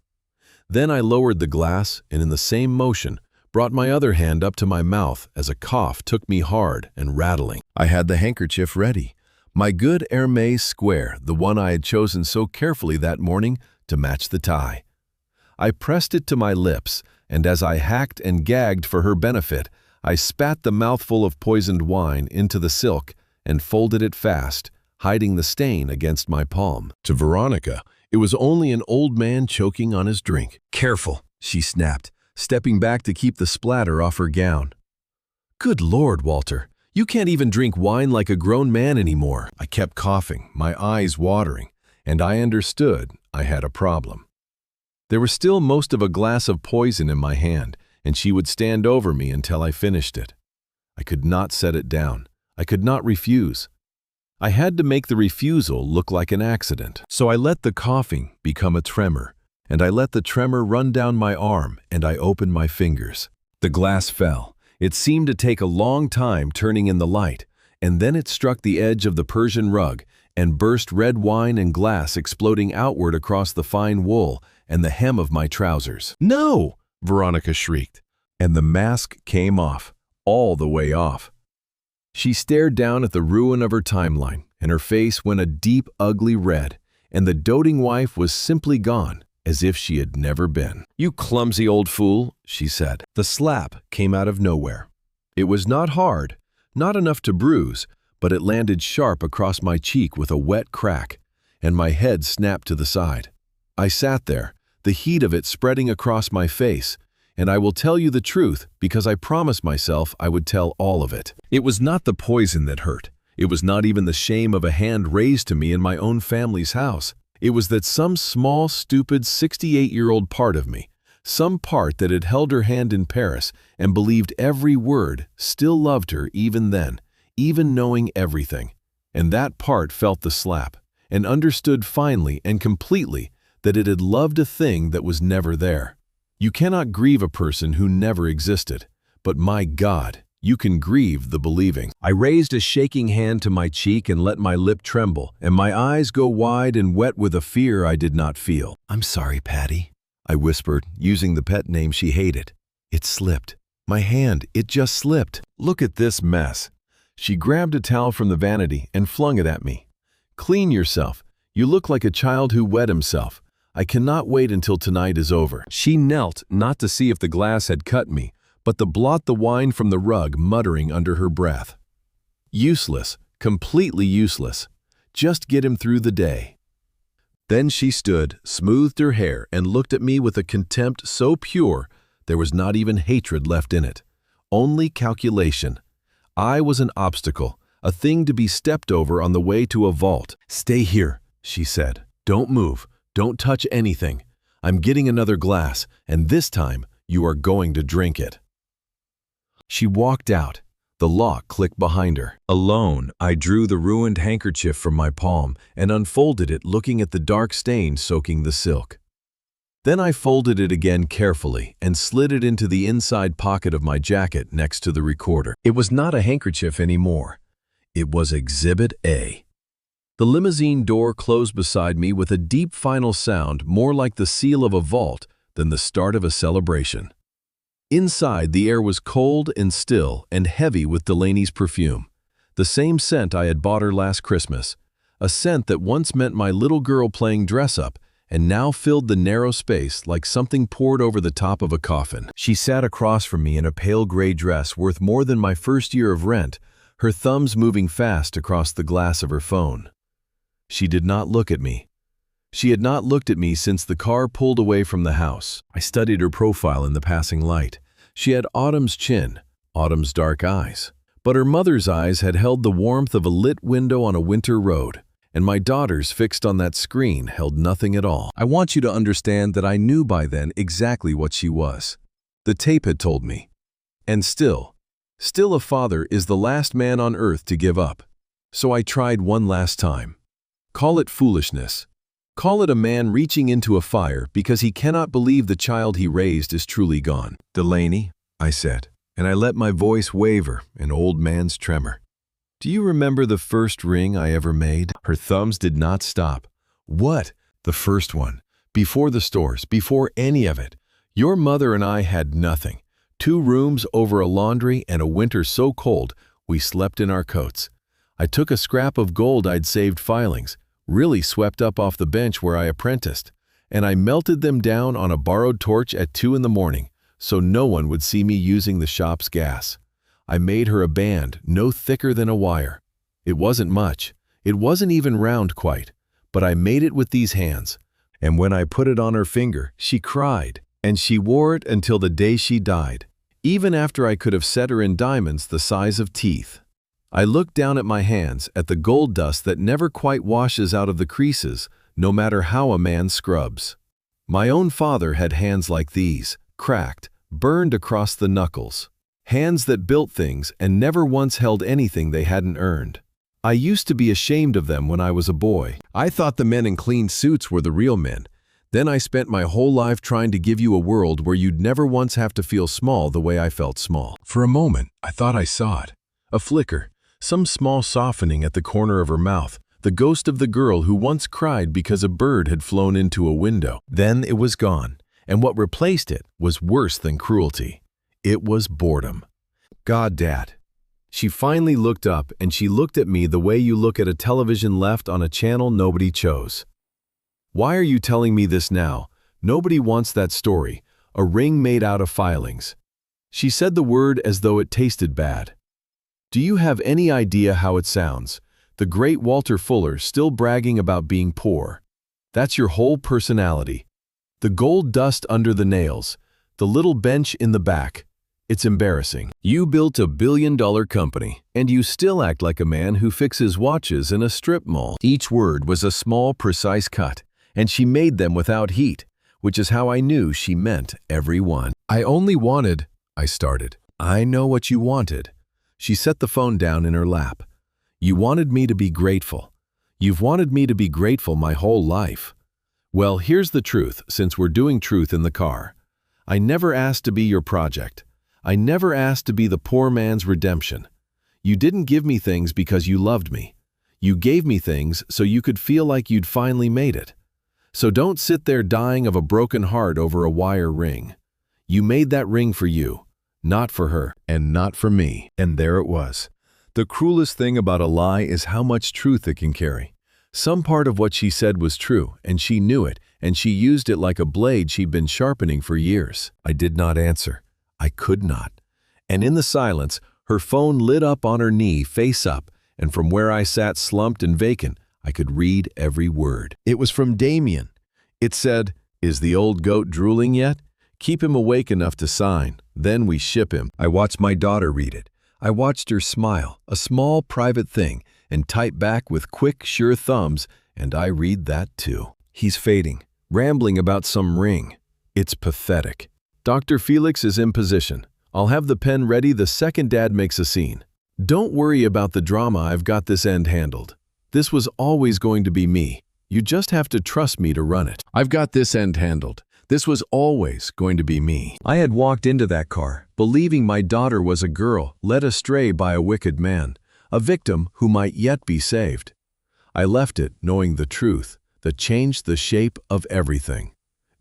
Then I lowered the glass, and in the same motion, brought my other hand up to my mouth as a cough took me hard and rattling. I had the handkerchief ready, my good Hermes square, the one I had chosen so carefully that morning to match the tie. I pressed it to my lips, and as I hacked and gagged for her benefit, I spat the mouthful of poisoned wine into the silk and folded it fast, hiding the stain against my palm. To Veronica, it was only an old man choking on his drink. "Careful," she snapped, stepping back to keep the splatter off her gown. "Good Lord, Walter, you can't even drink wine like a grown man anymore." I kept coughing, my eyes watering, and I understood I had a problem. There was still most of a glass of poison in my hand, and she would stand over me until I finished it. I could not set it down. I could not refuse. I had to make the refusal look like an accident. So I let the coughing become a tremor, and I let the tremor run down my arm, and I opened my fingers. The glass fell. It seemed to take a long time turning in the light, and then it struck the edge of the Persian rug and burst, red wine and glass exploding outward across the fine wool and the hem of my trousers. "No!" Veronica shrieked, and the mask came off, all the way off. She stared down at the ruin of her timeline, and her face went a deep, ugly red, and the doting wife was simply gone, as if she had never been. "You clumsy old fool," she said. The slap came out of nowhere. It was not hard, not enough to bruise, but it landed sharp across my cheek with a wet crack, and my head snapped to the side. I sat there, the heat of it spreading across my face, and I will tell you the truth because I promised myself I would tell all of it. It was not the poison that hurt. It was not even the shame of a hand raised to me in my own family's house. It was that some small, stupid 68-year-old part of me, some part that had held her hand in Paris and believed every word, still loved her even then, even knowing everything. And that part felt the slap and understood finally and completely that it had loved a thing that was never there. You cannot grieve a person who never existed, but my God, you can grieve the believing. I raised a shaking hand to my cheek and let my lip tremble, and my eyes go wide and wet with a fear I did not feel. "I'm sorry, Patty," I whispered, using the pet name she hated. "It slipped. My hand, it just slipped. Look at this mess." She grabbed a towel from the vanity and flung it at me. "Clean yourself. You look like a child who wet himself. I cannot wait until tonight is over." She knelt not to see if the glass had cut me, but to blot the wine from the rug, muttering under her breath. Useless, completely useless. Just get him through the day. Then she stood, smoothed her hair, and looked at me with a contempt so pure there was not even hatred left in it. Only calculation. I was an obstacle, a thing to be stepped over on the way to a vault. "Stay here," she said. "Don't move. Don't touch anything. I'm getting another glass, and this time you are going to drink it." She walked out. The lock clicked behind her. Alone, I drew the ruined handkerchief from my palm and unfolded it, looking at the dark stain soaking the silk. Then I folded it again carefully and slid it into the inside pocket of my jacket next to the recorder. It was not a handkerchief anymore. It was Exhibit A. The limousine door closed beside me with a deep final sound more like the seal of a vault than the start of a celebration. Inside, the air was cold and still and heavy with Delaney's perfume, the same scent I had bought her last Christmas, a scent that once meant my little girl playing dress-up and now filled the narrow space like something poured over the top of a coffin. She sat across from me in a pale gray dress worth more than my first year of rent, her thumbs moving fast across the glass of her phone. She did not look at me. She had not looked at me since the car pulled away from the house. I studied her profile in the passing light. She had Autumn's chin, Autumn's dark eyes. But her mother's eyes had held the warmth of a lit window on a winter road, and my daughter's fixed on that screen held nothing at all. I want you to understand that I knew by then exactly what she was. The tape had told me. And still a father is the last man on earth to give up. So I tried one last time. Call it foolishness. Call it a man reaching into a fire because he cannot believe the child he raised is truly gone. Delaney, I said, and I let my voice waver, an old man's tremor. Do you remember the first ring I ever made? Her thumbs did not stop. What? The first one. Before the stores, before any of it. Your mother and I had nothing. 2 rooms over a laundry and a winter so cold we slept in our coats. I took a scrap of gold I'd saved filings, really swept up off the bench where I apprenticed, and I melted them down on a borrowed torch at 2 in the morning so no one would see me using the shop's gas. I made her a band no thicker than a wire. It wasn't much. It wasn't even round quite, but I made it with these hands. And when I put it on her finger, she cried, and she wore it until the day she died, even after I could have set her in diamonds the size of teeth. I looked down at my hands, at the gold dust that never quite washes out of the creases, no matter how a man scrubs. My own father had hands like these, cracked, burned across the knuckles. Hands that built things and never once held anything they hadn't earned. I used to be ashamed of them when I was a boy. I thought the men in clean suits were the real men. Then I spent my whole life trying to give you a world where you'd never once have to feel small the way I felt small. For a moment, I thought I saw it. A flicker, some small softening at the corner of her mouth, the ghost of the girl who once cried because a bird had flown into a window. Then it was gone, and what replaced it was worse than cruelty. It was boredom. God, Dad. She finally looked up, and she looked at me the way you look at a television left on a channel nobody chose. Why are you telling me this now? Nobody wants that story, a ring made out of filings. She said the word as though it tasted bad. Do you have any idea how it sounds? The great Walter Fuller still bragging about being poor. That's your whole personality. The gold dust under the nails, the little bench in the back. It's embarrassing. You built a billion-dollar company, and you still act like a man who fixes watches in a strip mall. Each word was a small, precise cut, and she made them without heat, which is how I knew she meant every one. I only wanted, I started. I know what you wanted. She set the phone down in her lap. You wanted me to be grateful. You've wanted me to be grateful my whole life. Well, here's the truth, since we're doing truth in the car. I never asked to be your project. I never asked to be the poor man's redemption. You didn't give me things because you loved me. You gave me things so you could feel like you'd finally made it. So don't sit there dying of a broken heart over a wire ring. You made that ring for you, not for her, and not for me. And there it was. The cruelest thing about a lie is how much truth it can carry. Some part of what she said was true, and she knew it, and she used it like a blade she'd been sharpening for years. I did not answer. I could not. And in the silence, her phone lit up on her knee, face up, and from where I sat slumped and vacant, I could read every word. It was from Damien. It said, "Is the old goat drooling yet? Keep him awake enough to sign. Then we ship him." I watched my daughter read it. I watched her smile, a small private thing, and type back with quick, sure thumbs, and I read that too. He's fading, rambling about some ring. It's pathetic. Dr. Felix is in position. I'll have the pen ready the second Dad makes a scene. Don't worry about the drama, I've got this end handled. This was always going to be me. You just have to trust me to run it. I've got this end handled. This was always going to be me. I had walked into that car, believing my daughter was a girl led astray by a wicked man, a victim who might yet be saved. I left it knowing the truth that changed the shape of everything.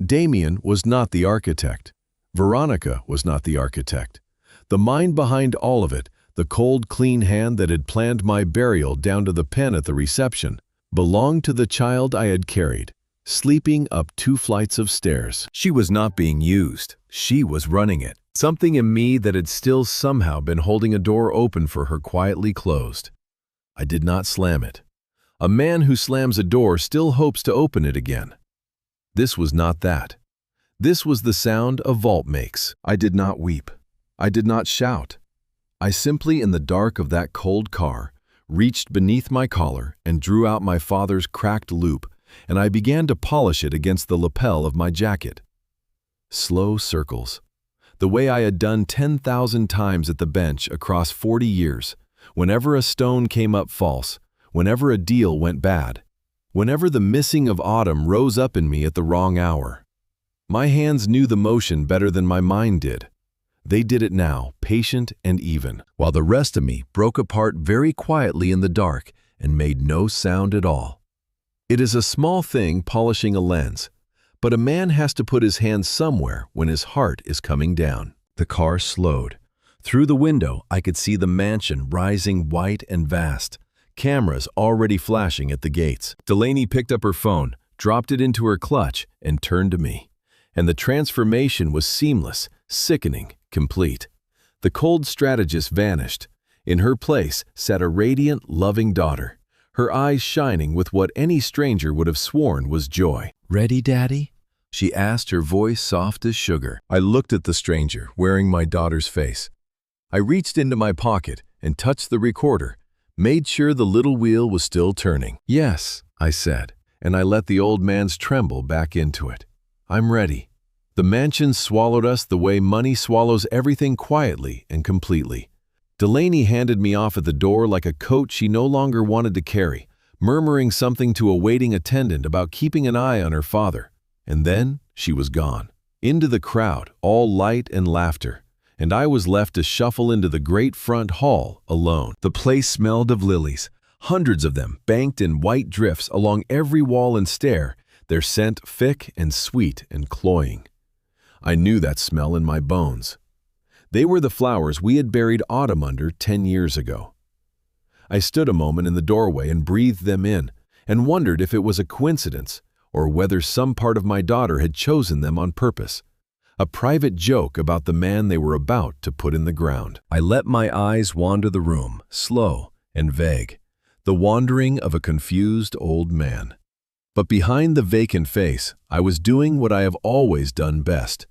Damien was not the architect. Veronica was not the architect. The mind behind all of it, the cold, clean hand that had planned my burial down to the pen at the reception, belonged to the child I had carried, sleeping up 2 flights of stairs. She was not being used. She was running it. Something in me that had still somehow been holding a door open for her quietly closed. I did not slam it. A man who slams a door still hopes to open it again. This was not that. This was the sound a vault makes. I did not weep. I did not shout. I simply, in the dark of that cold car, reached beneath my collar and drew out my father's cracked loupe, and I began to polish it against the lapel of my jacket. Slow circles. The way I had done 10,000 times at the bench across 40 years, whenever a stone came up false, whenever a deal went bad, whenever the missing of autumn rose up in me at the wrong hour. My hands knew the motion better than my mind did. They did it now, patient and even, while the rest of me broke apart very quietly in the dark and made no sound at all. It is a small thing polishing a lens, but a man has to put his hand somewhere when his heart is coming down. The car slowed. Through the window, I could see the mansion rising white and vast, cameras already flashing at the gates. Delaney picked up her phone, dropped it into her clutch, and turned to me. And the transformation was seamless, sickening, complete. The cold strategist vanished. In her place sat a radiant, loving daughter, her eyes shining with what any stranger would have sworn was joy. "Ready, Daddy?" she asked, her voice soft as sugar. I looked at the stranger, wearing my daughter's face. I reached into my pocket and touched the recorder, made sure the little wheel was still turning. "Yes," I said, and I let the old man's tremble back into it. "I'm ready." The mansion swallowed us the way money swallows everything quietly and completely. Delaney handed me off at the door like a coat she no longer wanted to carry, murmuring something to a waiting attendant about keeping an eye on her father. And then she was gone. Into the crowd, all light and laughter, and I was left to shuffle into the great front hall alone. The place smelled of lilies, hundreds of them banked in white drifts along every wall and stair, their scent thick and sweet and cloying. I knew that smell in my bones. They were the flowers we had buried autumn under 10 years ago. I stood a moment in the doorway and breathed them in, and wondered if it was a coincidence or whether some part of my daughter had chosen them on purpose. A private joke about the man they were about to put in the ground. I let my eyes wander the room, slow and vague, the wandering of a confused old man. But behind the vacant face, I was doing what I have always done best.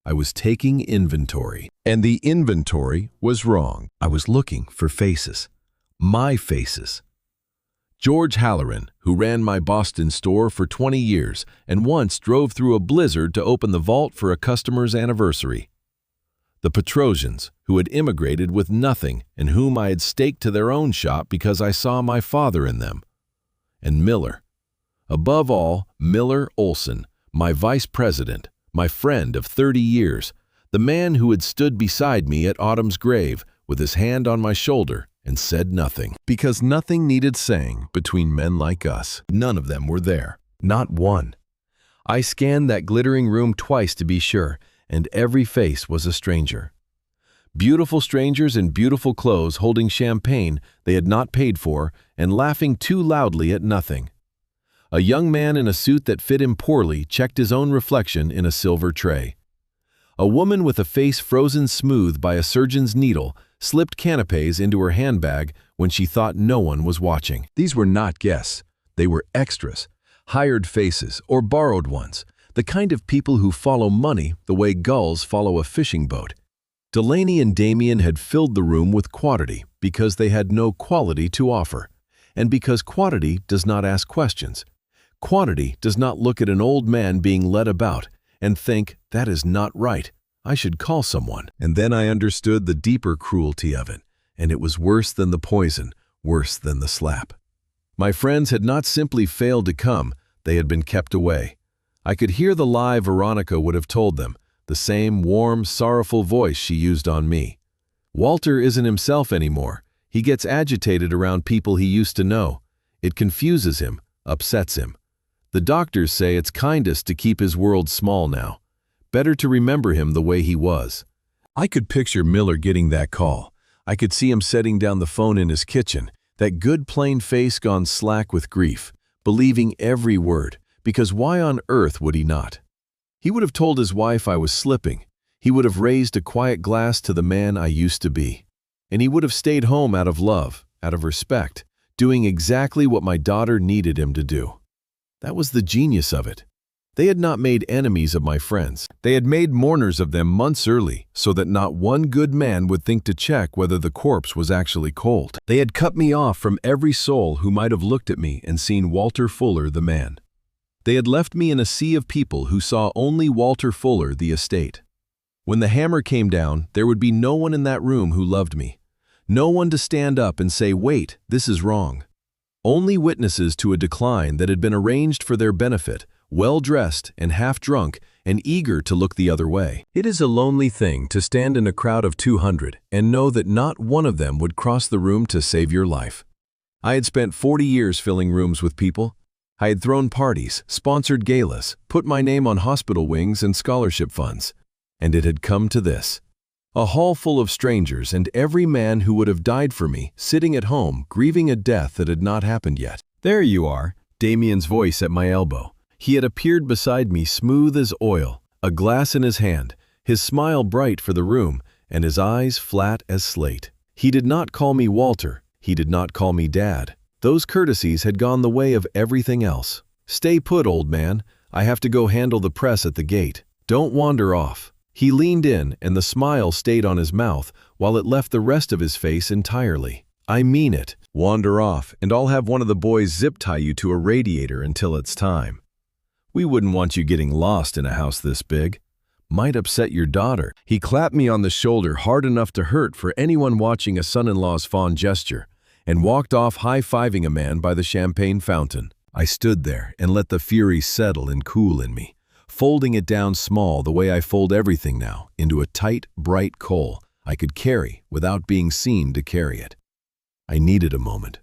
I was taking inventory. And the inventory was wrong. I was looking for faces. My faces. George Halloran, who ran my Boston store for 20 years and once drove through a blizzard to open the vault for a customer's anniversary. The Petrosians, who had immigrated with nothing and whom I had staked to their own shop because I saw my father in them. And Miller. Above all, Miller Olson, my vice president, my friend of 30 years, the man who had stood beside me at Autumn's grave with his hand on my shoulder and said nothing. Because nothing needed saying between men like us. None of them were there. Not one. I scanned that glittering room twice to be sure, and every face was a stranger. Beautiful strangers in beautiful clothes holding champagne they had not paid for and laughing too loudly at nothing. A young man in a suit that fit him poorly checked his own reflection in a silver tray. A woman with a face frozen smooth by a surgeon's needle slipped canapes into her handbag when she thought no one was watching. These were not guests. They were extras, hired faces or borrowed ones, the kind of people who follow money the way gulls follow a fishing boat. Delaney and Damien had filled the room with quantity because they had no quality to offer, and because quantity does not ask questions. Quantity does not look at an old man being led about and think, that is not right, I should call someone. And then I understood the deeper cruelty of it, and it was worse than the poison, worse than the slap. My friends had not simply failed to come, they had been kept away. I could hear the lie Veronica would have told them, the same warm, sorrowful voice she used on me. Walter isn't himself anymore. He gets agitated around people he used to know. It confuses him, upsets him. The doctors say it's kindest to keep his world small now. Better to remember him the way he was. I could picture Miller getting that call. I could see him setting down the phone in his kitchen, that good plain face gone slack with grief, believing every word, because why on earth would he not? He would have told his wife I was slipping. He would have raised a quiet glass to the man I used to be. And he would have stayed home out of love, out of respect, doing exactly what my daughter needed him to do. That was the genius of it. They had not made enemies of my friends. They had made mourners of them months early, so that not one good man would think to check whether the corpse was actually cold. They had cut me off from every soul who might have looked at me and seen Walter Fuller the man. They had left me in a sea of people who saw only Walter Fuller the estate. When the hammer came down, there would be no one in that room who loved me. No one to stand up and say, "Wait, this is wrong." Only witnesses to a decline that had been arranged for their benefit, well-dressed and half-drunk and eager to look the other way. It is a lonely thing to stand in a crowd of 200 and know that not one of them would cross the room to save your life. I had spent 40 years filling rooms with people. I had thrown parties, sponsored galas, put my name on hospital wings and scholarship funds. And it had come to this. A hall full of strangers and every man who would have died for me sitting at home grieving a death that had not happened yet. "There you are," Damien's voice at my elbow. He had appeared beside me smooth as oil, a glass in his hand, his smile bright for the room, and his eyes flat as slate. He did not call me Walter. He did not call me Dad. Those courtesies had gone the way of everything else. "Stay put, old man. I have to go handle the press at the gate. Don't wander off." He leaned in, and the smile stayed on his mouth while it left the rest of his face entirely. "I mean it. Wander off, and I'll have one of the boys zip-tie you to a radiator until it's time. We wouldn't want you getting lost in a house this big. Might upset your daughter." He clapped me on the shoulder hard enough to hurt for anyone watching a son-in-law's fond gesture, and walked off high-fiving a man by the champagne fountain. I stood there and let the fury settle and cool in me, folding it down small the way I fold everything now, into a tight, bright coal I could carry without being seen to carry it. I needed a moment.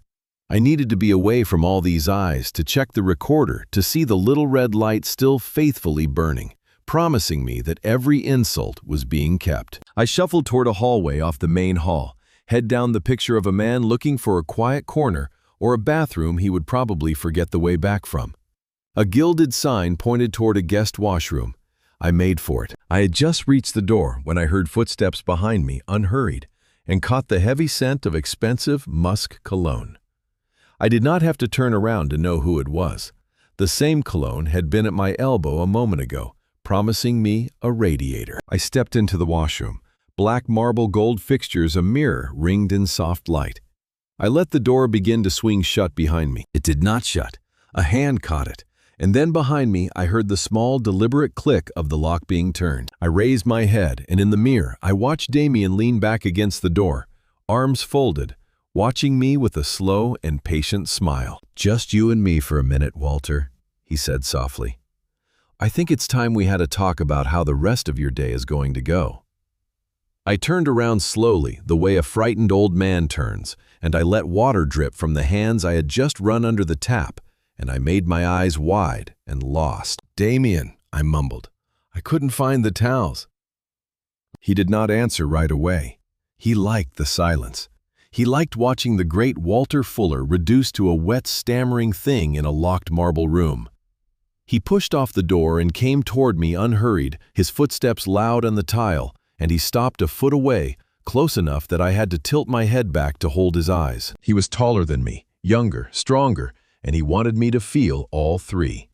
I needed to be away from all these eyes, to check the recorder, to see the little red light still faithfully burning, promising me that every insult was being kept. I shuffled toward a hallway off the main hall, head down the picture of a man looking for a quiet corner or a bathroom he would probably forget the way back from. A gilded sign pointed toward a guest washroom. I made for it. I had just reached the door when I heard footsteps behind me, unhurried, and caught the heavy scent of expensive musk cologne. I did not have to turn around to know who it was. The same cologne had been at my elbow a moment ago, promising me a radiator. I stepped into the washroom. Black marble gold fixtures, a mirror ringed in soft light. I let the door begin to swing shut behind me. It did not shut. A hand caught it. And then behind me, I heard the small, deliberate click of the lock being turned. I raised my head, and in the mirror, I watched Damien lean back against the door, arms folded, watching me with a slow and patient smile. "Just you and me for a minute, Walter," he said softly. "I think it's time we had a talk about how the rest of your day is going to go." I turned around slowly, the way a frightened old man turns, and I let water drip from the hands I had just run under the tap, and I made my eyes wide and lost. "Damien," I mumbled. "I couldn't find the towels." He did not answer right away. He liked the silence. He liked watching the great Walter Fuller reduced to a wet, stammering thing in a locked marble room. He pushed off the door and came toward me unhurried, his footsteps loud on the tile, and he stopped a foot away, close enough that I had to tilt my head back to hold his eyes. He was taller than me, younger, stronger, and he wanted me to feel all three.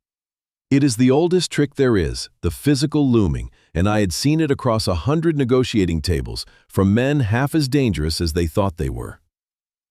It is the oldest trick there is, the physical looming, and I had seen it across 100 negotiating tables from men half as dangerous as they thought they were.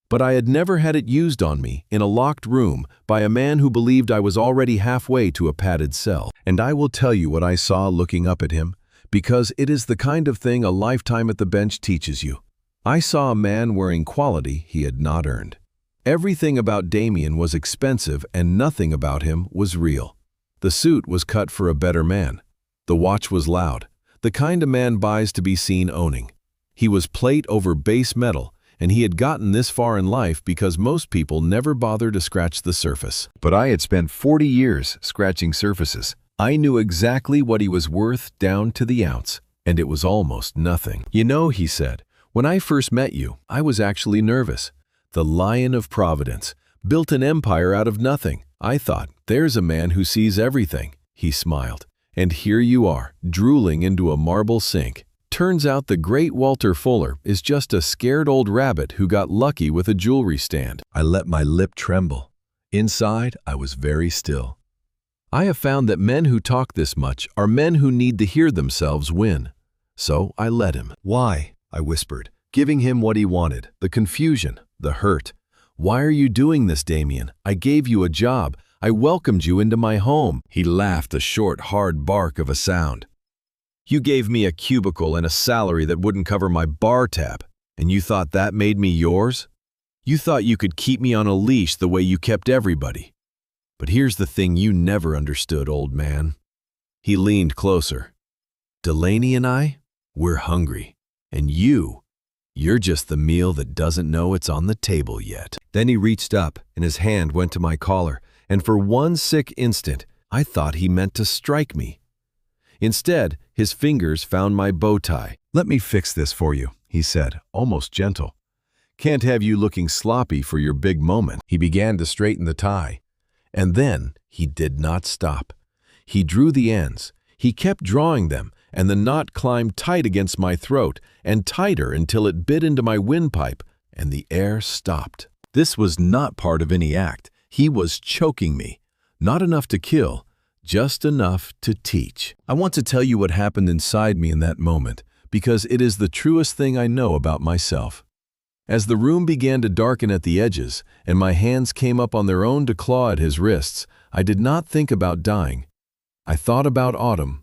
But I had never had it used on me in a locked room by a man who believed I was already halfway to a padded cell. And I will tell you what I saw looking up at him, because it is the kind of thing a lifetime at the bench teaches you. I saw a man wearing quality he had not earned. Everything about Damien was expensive and nothing about him was real. The suit was cut for a better man. The watch was loud, the kind a man buys to be seen owning. He was plate over base metal, and he had gotten this far in life because most people never bother to scratch the surface. But I had spent 40 years scratching surfaces. I knew exactly what he was worth down to the ounce, and it was almost nothing. "You know," he said, "when I first met you, I was actually nervous. The Lion of Providence built an empire out of nothing. I thought, there's a man who sees everything." He smiled. "And here you are, drooling into a marble sink. Turns out the great Walter Fuller is just a scared old rabbit who got lucky with a jewelry stand." I let my lip tremble. Inside, I was very still. I have found that men who talk this much are men who need to hear themselves win. So I let him. "Why?" I whispered, giving him what he wanted, the confusion, the hurt. "Why are you doing this, Damien? I gave you a job. I welcomed you into my home." He laughed, a short, hard bark of a sound. "You gave me a cubicle and a salary that wouldn't cover my bar tab, and you thought that made me yours? You thought you could keep me on a leash the way you kept everybody. But here's the thing you never understood, old man." He leaned closer. "Delaney and I, we're hungry, and you're just the meal that doesn't know it's on the table yet." Then he reached up, and his hand went to my collar, and for one sick instant, I thought he meant to strike me. Instead, his fingers found my bow tie. "Let me fix this for you," he said, almost gentle. "Can't have you looking sloppy for your big moment." He began to straighten the tie. And then he did not stop. He drew the ends. He kept drawing them, and the knot climbed tight against my throat and tighter until it bit into my windpipe, and the air stopped. This was not part of any act. He was choking me. Not enough to kill, just enough to teach. I want to tell you what happened inside me in that moment, because it is the truest thing I know about myself. As the room began to darken at the edges, and my hands came up on their own to claw at his wrists, I did not think about dying. I thought about Autumn.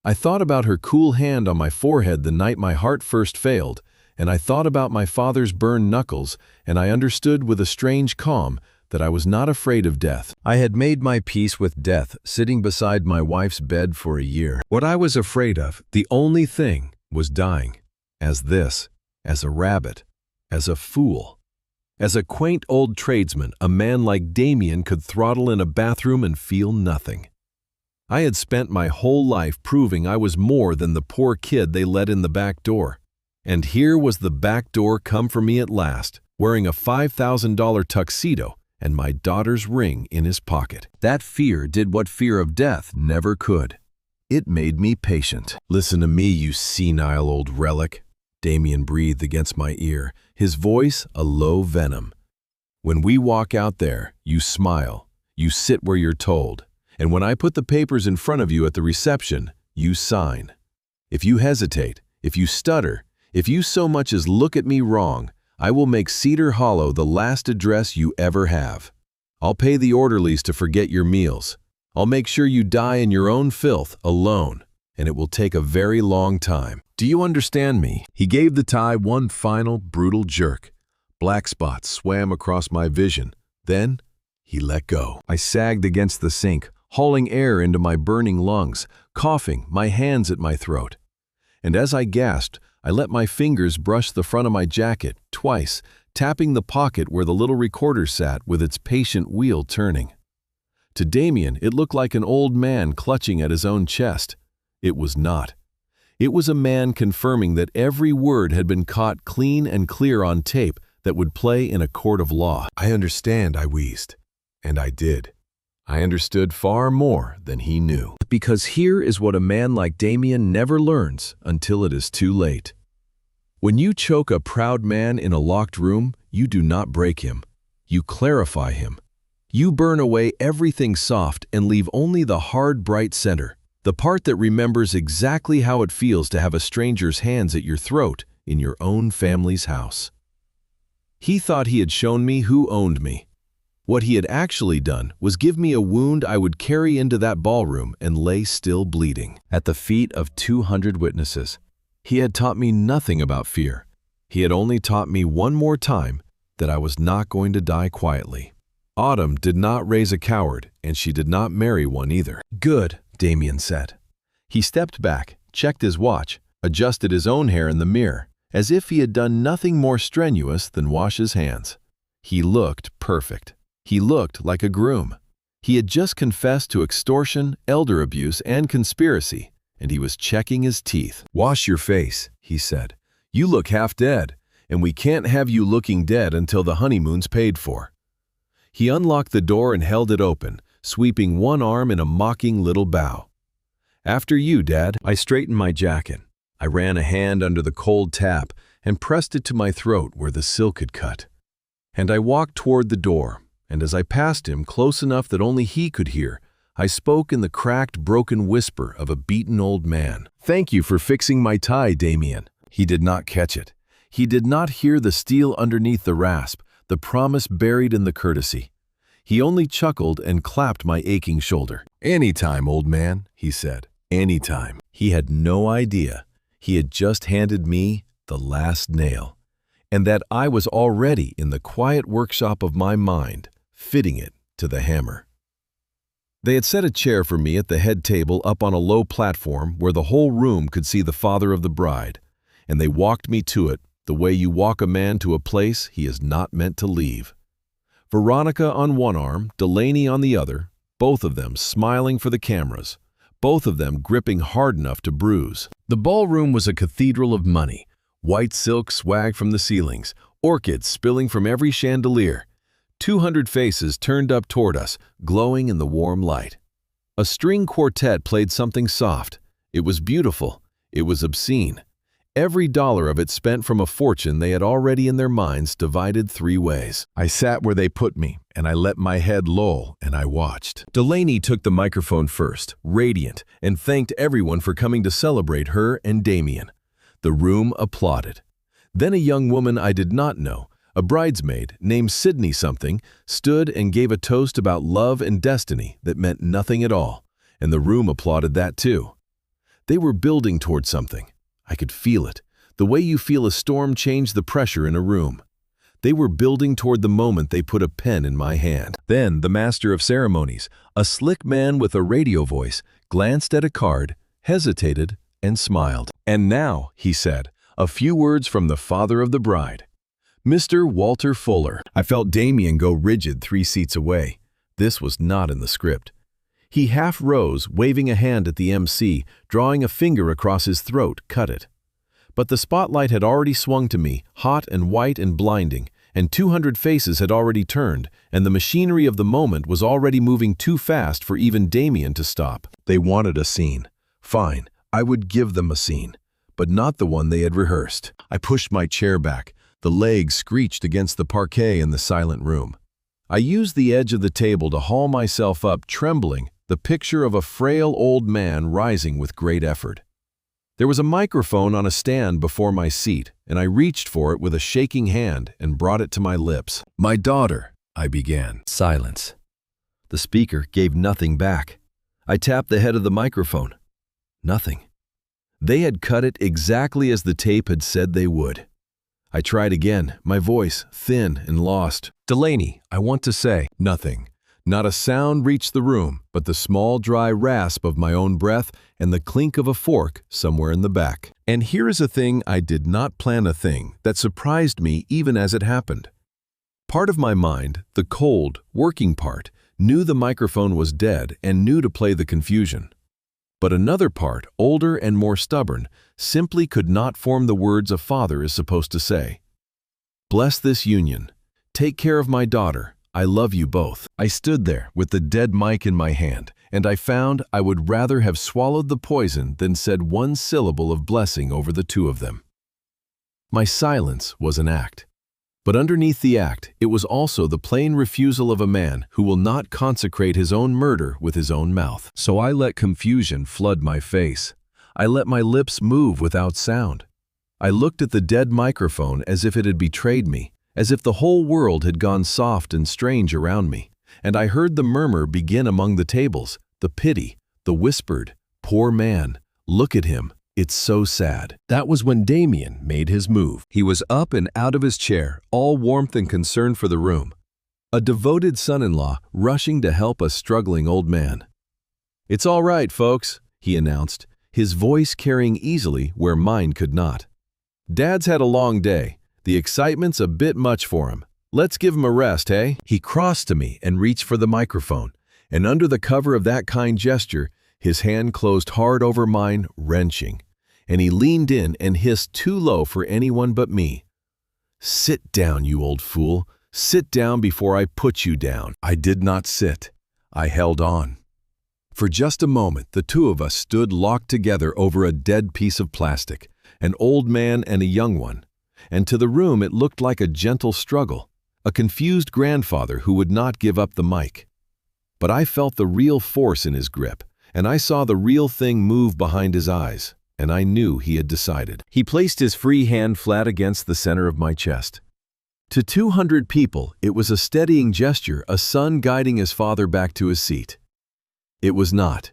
I thought about her cool hand on my forehead the night my heart first failed, and I thought about my father's burned knuckles, and I understood with a strange calm that I was not afraid of death. I had made my peace with death sitting beside my wife's bed for a year. What I was afraid of, the only thing, was dying. As a rabbit, as a fool. As a quaint old tradesman, a man like Damien could throttle in a bathroom and feel nothing. I had spent my whole life proving I was more than the poor kid they let in the back door. And here was the back door come for me at last, wearing a $5,000 tuxedo and my daughter's ring in his pocket. That fear did what fear of death never could. It made me patient. "Listen to me, you senile old relic," Damien breathed against my ear, his voice a low venom. "When we walk out there, you smile, you sit where you're told, and when I put the papers in front of you at the reception, you sign. If you hesitate, if you stutter, if you so much as look at me wrong, I will make Cedar Hollow the last address you ever have. I'll pay the orderlies to forget your meals. I'll make sure you die in your own filth, alone, and it will take a very long time. Do you understand me?" He gave the tie one final, brutal jerk. Black spots swam across my vision. Then he let go. I sagged against the sink, hauling air into my burning lungs, coughing, my hands at my throat. And as I gasped, I let my fingers brush the front of my jacket twice, tapping the pocket where the little recorder sat with its patient wheel turning. To Damien, it looked like an old man clutching at his own chest. It was not. It was a man confirming that every word had been caught clean and clear on tape that would play in a court of law. "I understand," I wheezed. And I did. I understood far more than he knew. Because here is what a man like Damien never learns until it is too late. When you choke a proud man in a locked room, you do not break him. You clarify him. You burn away everything soft and leave only the hard, bright center, the part that remembers exactly how it feels to have a stranger's hands at your throat in your own family's house. He thought he had shown me who owned me. What he had actually done was give me a wound I would carry into that ballroom and lay still bleeding. At the feet of 200 witnesses, he had taught me nothing about fear. He had only taught me one more time that I was not going to die quietly. Autumn did not raise a coward, and she did not marry one either. Good, Damien said. He stepped back, checked his watch, adjusted his own hair in the mirror, as if he had done nothing more strenuous than wash his hands. He looked perfect. He looked like a groom. He had just confessed to extortion, elder abuse, and conspiracy, and he was checking his teeth. "Wash your face," he said. "You look half dead, and we can't have you looking dead until the honeymoon's paid for." He unlocked the door and held it open, sweeping one arm in a mocking little bow. "After you, Dad." I straightened my jacket. I ran a hand under the cold tap and pressed it to my throat where the silk had cut. And I walked toward the door, and as I passed him close enough that only he could hear, I spoke in the cracked, broken whisper of a beaten old man. "Thank you for fixing my tie, Damien." He did not catch it. He did not hear the steel underneath the rasp, the promise buried in the courtesy. He only chuckled and clapped my aching shoulder. "Anytime, old man," he said. Anytime. He had no idea. He had just handed me the last nail, and that I was already in the quiet workshop of my mind, fitting it to the hammer. They had set a chair for me at the head table up on a low platform where the whole room could see the father of the bride, and they walked me to it the way you walk a man to a place he is not meant to leave. Veronica on one arm, Delaney on the other, both of them smiling for the cameras, both of them gripping hard enough to bruise. The ballroom was a cathedral of money, white silk swag from the ceilings, orchids spilling from every chandelier. 200 faces turned up toward us, glowing in the warm light. A string quartet played something soft. It was beautiful. It was obscene. Every dollar of it spent from a fortune they had already in their minds divided 3 ways. I sat where they put me, and I let my head loll, and I watched. Delaney took the microphone first, radiant, and thanked everyone for coming to celebrate her and Damien. The room applauded. Then a young woman I did not know, a bridesmaid named Sydney something, stood and gave a toast about love and destiny that meant nothing at all, and the room applauded that too. They were building toward something. I could feel it, the way you feel a storm change the pressure in a room. They were building toward the moment they put a pen in my hand. Then the master of ceremonies, a slick man with a radio voice, glanced at a card, hesitated, and smiled. "And now," he said, "a few words from the father of the bride. Mr. Walter Fuller." I felt Damien go rigid 3 seats away. This was not in the script. He half rose, waving a hand at the MC, drawing a finger across his throat, cut it. But the spotlight had already swung to me, hot and white and blinding, and 200 faces had already turned, and the machinery of the moment was already moving too fast for even Damien to stop. They wanted a scene. Fine, I would give them a scene, but not the one they had rehearsed. I pushed my chair back. The legs screeched against the parquet in the silent room. I used the edge of the table to haul myself up, trembling, the picture of a frail old man rising with great effort. There was a microphone on a stand before my seat, and I reached for it with a shaking hand and brought it to my lips. "My daughter," I began. Silence. The speaker gave nothing back. I tapped the head of the microphone. Nothing. They had cut it exactly as the tape had said they would. I tried again, my voice thin and lost. "Delaney, I want to say." Nothing. Not a sound reached the room, but the small dry rasp of my own breath and the clink of a fork somewhere in the back. And here is a thing I did not plan, a thing that surprised me even as it happened. Part of my mind, the cold, working part, knew the microphone was dead and knew to play the confusion. But another part, older and more stubborn, simply could not form the words a father is supposed to say. "Bless this union. Take care of my daughter. I love you both." I stood there with the dead mic in my hand, and I found I would rather have swallowed the poison than said one syllable of blessing over the 2 of them. My silence was an act. But underneath the act, it was also the plain refusal of a man who will not consecrate his own murder with his own mouth. So I let confusion flood my face. I let my lips move without sound. I looked at the dead microphone as if it had betrayed me, as if the whole world had gone soft and strange around me, and I heard the murmur begin among the tables, the pity, the whispered, "Poor man, look at him, it's so sad." That was when Damien made his move. He was up and out of his chair, all warmth and concern for the room. a devoted son-in-law rushing to help a struggling old man. "It's all right, folks," he announced, his voice carrying easily where mine could not. "Dad's had a long day. The excitement's a bit much for him. Let's give him a rest, hey?" He crossed to me and reached for the microphone, and under the cover of that kind gesture, his hand closed hard over mine, wrenching, and he leaned in and hissed too low for anyone but me. "Sit down, you old fool. Sit down before I put you down." I did not sit. I held on. For just a moment, the two of us stood locked together over a dead piece of plastic, an old man and a young one, and to the room it looked like a gentle struggle, a confused grandfather who would not give up the mic. But I felt the real force in his grip, and I saw the real thing move behind his eyes, and I knew he had decided. He placed his free hand flat against the center of my chest. To 200 people, it was a steadying gesture, a son guiding his father back to his seat. It was not.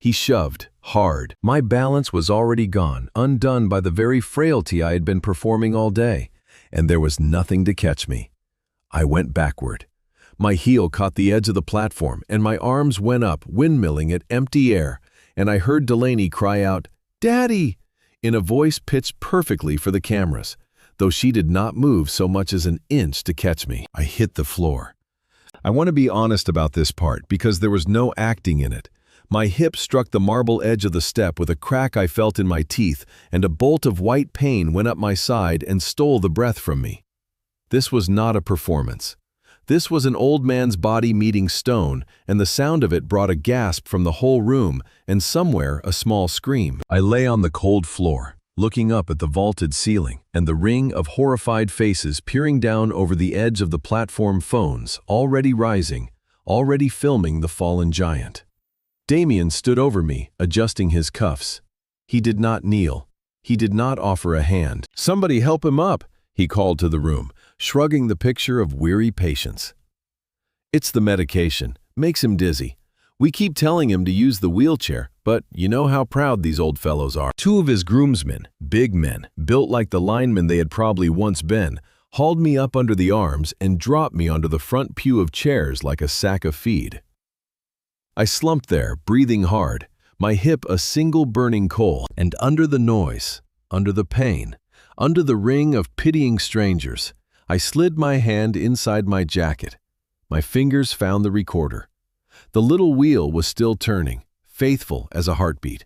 He shoved, hard. My balance was already gone, undone by the very frailty I had been performing all day, and there was nothing to catch me. I went backward. My heel caught the edge of the platform, and my arms went up, windmilling at empty air, and I heard Delaney cry out, "Daddy!" in a voice pitched perfectly for the cameras, though she did not move so much as an inch to catch me. I hit the floor. I want to be honest about this part because there was no acting in it. My hip struck the marble edge of the step with a crack I felt in my teeth, and a bolt of white pain went up my side and stole the breath from me. This was not a performance. This was an old man's body meeting stone, and the sound of it brought a gasp from the whole room, and somewhere a small scream. I lay on the cold floor, looking up at the vaulted ceiling, and the ring of horrified faces peering down over the edge of the platform phones, already rising, already filming the fallen giant. Damien stood over me, adjusting his cuffs. He did not kneel. He did not offer a hand. "Somebody help him up," he called to the room, shrugging the picture of weary patience. "It's the medication. Makes him dizzy. We keep telling him to use the wheelchair, but you know how proud these old fellows are." Two of his groomsmen, big men, built like the linemen they had probably once been, hauled me up under the arms and dropped me onto the front pew of chairs like a sack of feed. I slumped there, breathing hard, my hip a single burning coal, and under the noise, under the pain, under the ring of pitying strangers, I slid my hand inside my jacket. My fingers found the recorder. The little wheel was still turning, faithful as a heartbeat.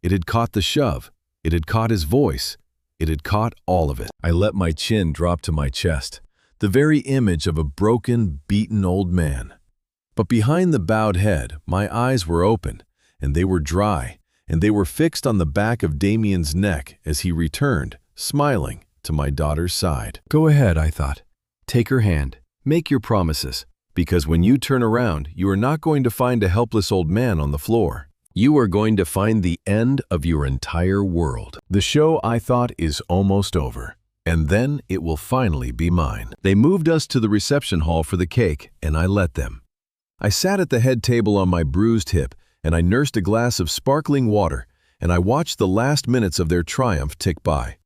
It had caught the shove. It had caught his voice. It had caught all of it. I let my chin drop to my chest, the very image of a broken, beaten old man. But behind the bowed head, my eyes were open, and they were dry, and they were fixed on the back of Damien's neck as he returned, smiling, to my daughter's side. "Go ahead," I thought. "Take her hand. Make your promises, because when you turn around, you are not going to find a helpless old man on the floor. You are going to find the end of your entire world." The show, I thought, is almost over, and then it will finally be mine. They moved us to the reception hall for the cake, and I let them. I sat at the head table on my bruised hip, and I nursed a glass of sparkling water, and I watched the last minutes of their triumph tick by.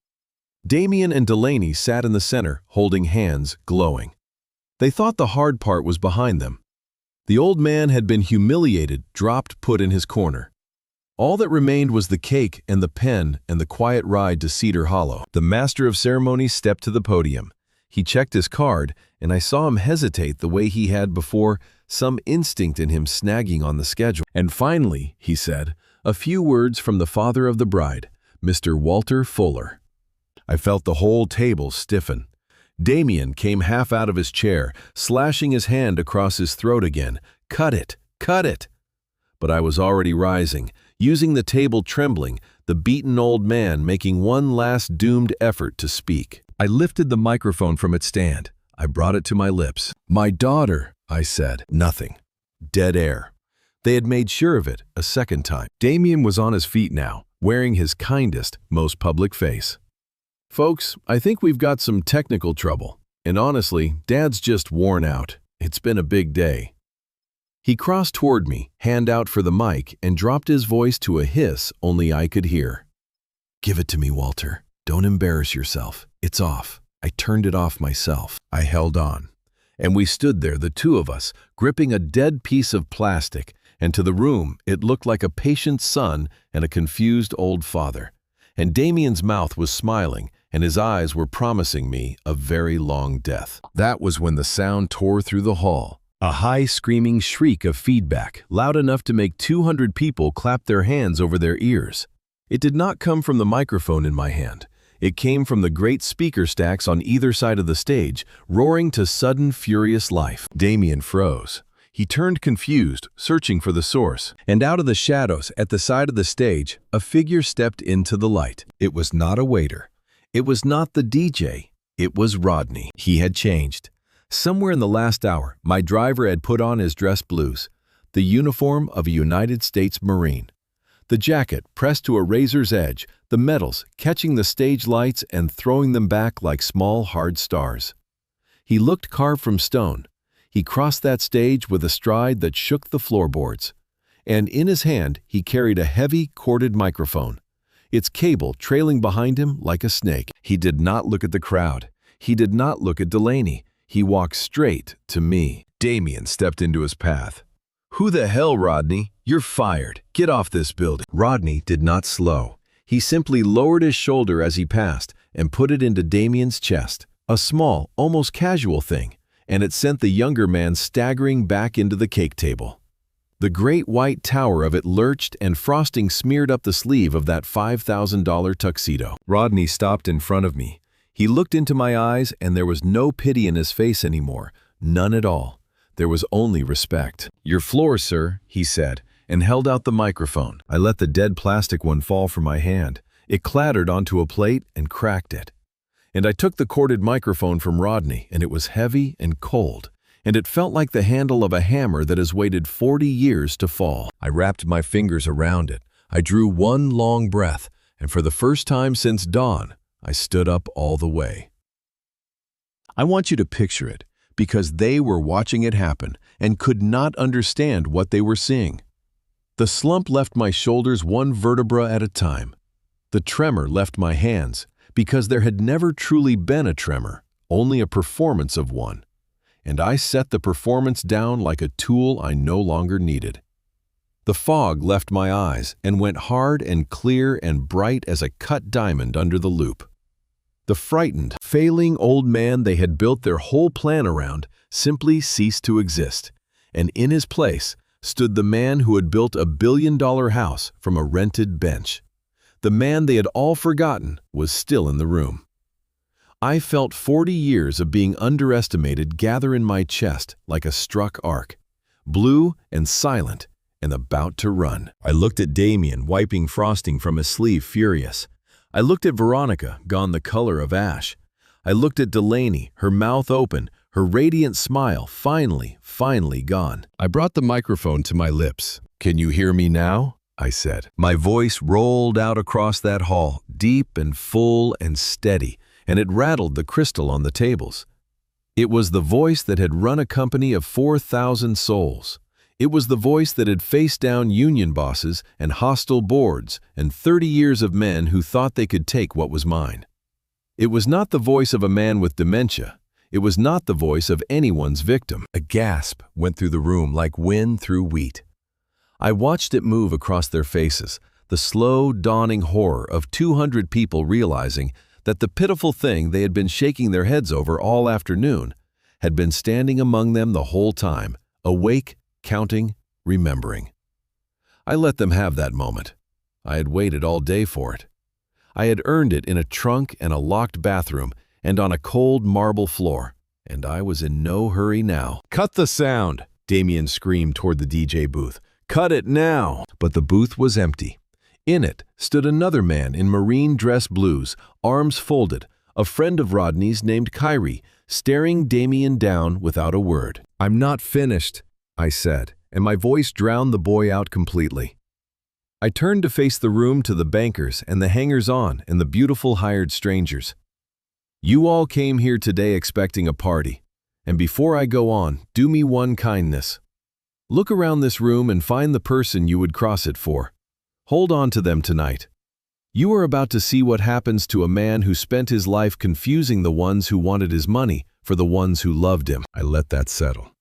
Damien and Delaney sat in the center, holding hands, glowing. They thought the hard part was behind them. The old man had been humiliated, dropped, put in his corner. All that remained was the cake and the pen and the quiet ride to Cedar Hollow. The master of ceremonies stepped to the podium. He checked his card, and I saw him hesitate the way he had before, some instinct in him snagging on the schedule. And finally, he said, a few words from the father of the bride, Mr. Walter Fuller. I felt the whole table stiffen. Damien came half out of his chair, slashing his hand across his throat again. "Cut it! Cut it!" But I was already rising, using the table trembling, the beaten old man making one last doomed effort to speak. I lifted the microphone from its stand. I brought it to my lips. "My daughter," I said. Nothing. Dead air. They had made sure of it a second time. Damien was on his feet now, wearing his kindest, most public face. "Folks, I think we've got some technical trouble, and honestly, Dad's just worn out. It's been a big day." He crossed toward me, hand out for the mic, and dropped his voice to a hiss only I could hear. "Give it to me, Walter. Don't embarrass yourself. It's off. I turned it off myself." I held on. And we stood there, the two of us, gripping a dead piece of plastic, and to the room it looked like a patient son and a confused old father. And Damien's mouth was smiling, and his eyes were promising me a very long death. That was when the sound tore through the hall. A high screaming shriek of feedback, loud enough to make 200 people clap their hands over their ears. It did not come from the microphone in my hand. It came from the great speaker stacks on either side of the stage, roaring to sudden, furious life. Damien froze. He turned confused, searching for the source. And out of the shadows at the side of the stage, a figure stepped into the light. It was not a waiter. It was not the DJ. It was Rodney. He had changed. Somewhere in the last hour, my driver had put on his dress blues, the uniform of a United States Marine. The jacket pressed to a razor's edge, the medals catching the stage lights and throwing them back like small hard stars. He looked carved from stone. He crossed that stage with a stride that shook the floorboards. And in his hand he carried a heavy, corded microphone, its cable trailing behind him like a snake. He did not look at the crowd. He did not look at Delaney. He walked straight to me. Damien stepped into his path. "Who the hell, Rodney? You're fired. Get off this building." Rodney did not slow. He simply lowered his shoulder as he passed and put it into Damien's chest, a small, almost casual thing, and it sent the younger man staggering back into the cake table. The great white tower of it lurched and frosting smeared up the sleeve of that $5,000 tuxedo. Rodney stopped in front of me. He looked into my eyes and there was no pity in his face anymore, none at all. There was only respect. "Your floor, sir," he said, and held out the microphone. I let the dead plastic one fall from my hand. It clattered onto a plate and cracked it. And I took the corded microphone from Rodney, and it was heavy and cold, and it felt like the handle of a hammer that has waited 40 years to fall. I wrapped my fingers around it. I drew one long breath, and for the first time since dawn, I stood up all the way. I want you to picture it, because they were watching it happen and could not understand what they were seeing. The slump left my shoulders one vertebra at a time. The tremor left my hands, because there had never truly been a tremor, only a performance of one. And I set the performance down like a tool I no longer needed. The fog left my eyes and went hard and clear and bright as a cut diamond under the loupe. The frightened, failing old man they had built their whole plan around simply ceased to exist, and in his place stood the man who had built a billion-dollar house from a rented bench. The man they had all forgotten was still in the room. I felt 40 years of being underestimated gather in my chest like a struck arc, blue and silent and about to run. I looked at Damien wiping frosting from his sleeve, furious. I looked at Veronica, gone the color of ash. I looked at Delaney, her mouth open, her radiant smile finally gone. I brought the microphone to my lips. "Can you hear me now?" I said. My voice rolled out across that hall, deep and full and steady, and it rattled the crystal on the tables. It was the voice that had run a company of 4,000 souls. It was the voice that had faced down union bosses and hostile boards and 30 years of men who thought they could take what was mine. It was not the voice of a man with dementia. It was not the voice of anyone's victim. A gasp went through the room like wind through wheat. I watched it move across their faces, the slow, dawning horror of 200 people realizing that the pitiful thing they had been shaking their heads over all afternoon had been standing among them the whole time, awake, counting, remembering. I let them have that moment. I had waited all day for it. I had earned it in a trunk and a locked bathroom and on a cold marble floor, and I was in no hurry now. "Cut the sound!" Damien screamed toward the DJ booth. "Cut it now!" But the booth was empty. In it stood another man in marine dress blues, arms folded, a friend of Rodney's named Kyrie, staring Damien down without a word. "I'm not finished," I said, and my voice drowned the boy out completely. I turned to face the room to the bankers and the hangers-on and the beautiful hired strangers. "You all came here today expecting a party, and before I go on, do me one kindness. Look around this room and find the person you would cross it for. Hold on to them tonight. You are about to see what happens to a man who spent his life confusing the ones who wanted his money for the ones who loved him. I let that settle.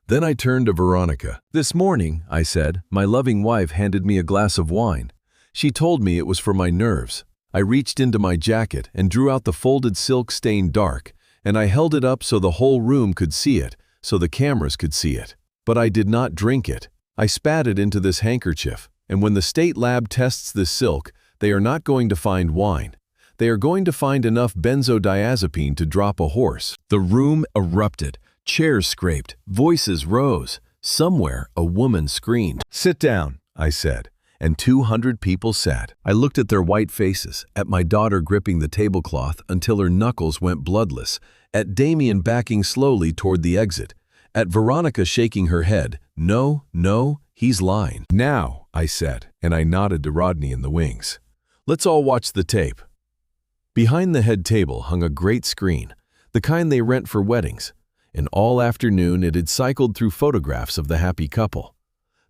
Then I turned to Veronica. "This morning," I said, "my loving wife handed me a glass of wine. She told me it was for my nerves. I reached into my jacket and drew out the folded silk stained dark, and I held it up so the whole room could see it, so the cameras could see it. But I did not drink it. I spat it into this handkerchief, and when the state lab tests this silk, they are not going to find wine. They are going to find enough benzodiazepine to drop a horse." The room erupted. Chairs scraped. Voices rose. Somewhere, a woman screamed. "Sit down," I said, and 200 people sat. I looked at their white faces, at my daughter gripping the tablecloth until her knuckles went bloodless, at Damien backing slowly toward the exit, at Veronica shaking her head. "No, no, he's lying." "Now," I said, and I nodded to Rodney in the wings. "Let's all watch the tape." Behind the head table hung a great screen, the kind they rent for weddings, and all afternoon it had cycled through photographs of the happy couple.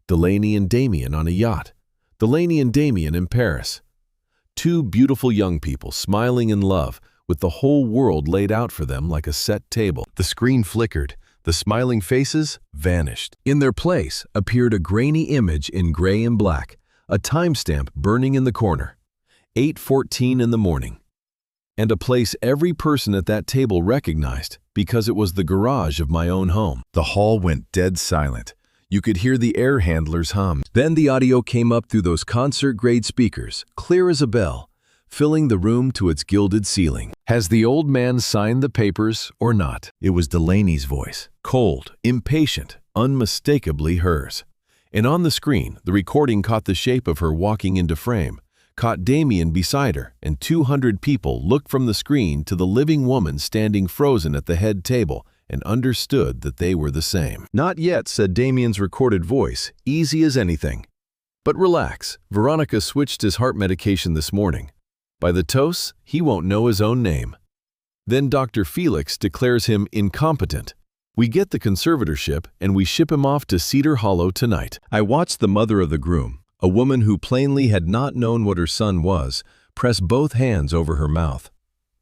Delaney and Damien on a yacht. Delaney and Damien in Paris. Two beautiful young people smiling in love, with the whole world laid out for them like a set table. The screen flickered. The smiling faces vanished. In their place appeared a grainy image in gray and black, a timestamp burning in the corner. 8:14 in the morning. And a place every person at that table recognized because it was the garage of my own home. The hall went dead silent. You could hear the air handlers hum. Then the audio came up through those concert-grade speakers, clear as a bell, filling the room to its gilded ceiling. "Has the old man signed the papers or not?" It was Delaney's voice, cold, impatient, unmistakably hers. And on the screen, the recording caught the shape of her walking into frame, caught Damien beside her, and 200 people looked from the screen to the living woman standing frozen at the head table and understood that they were the same. "Not yet," said Damien's recorded voice, easy as anything. "But relax, Veronica switched his heart medication this morning. By the toasts, he won't know his own name." Then Dr. Felix declares him incompetent. We get the conservatorship and we ship him off to Cedar Hollow tonight. I watched the mother of the groom, a woman who plainly had not known what her son was, press both hands over her mouth.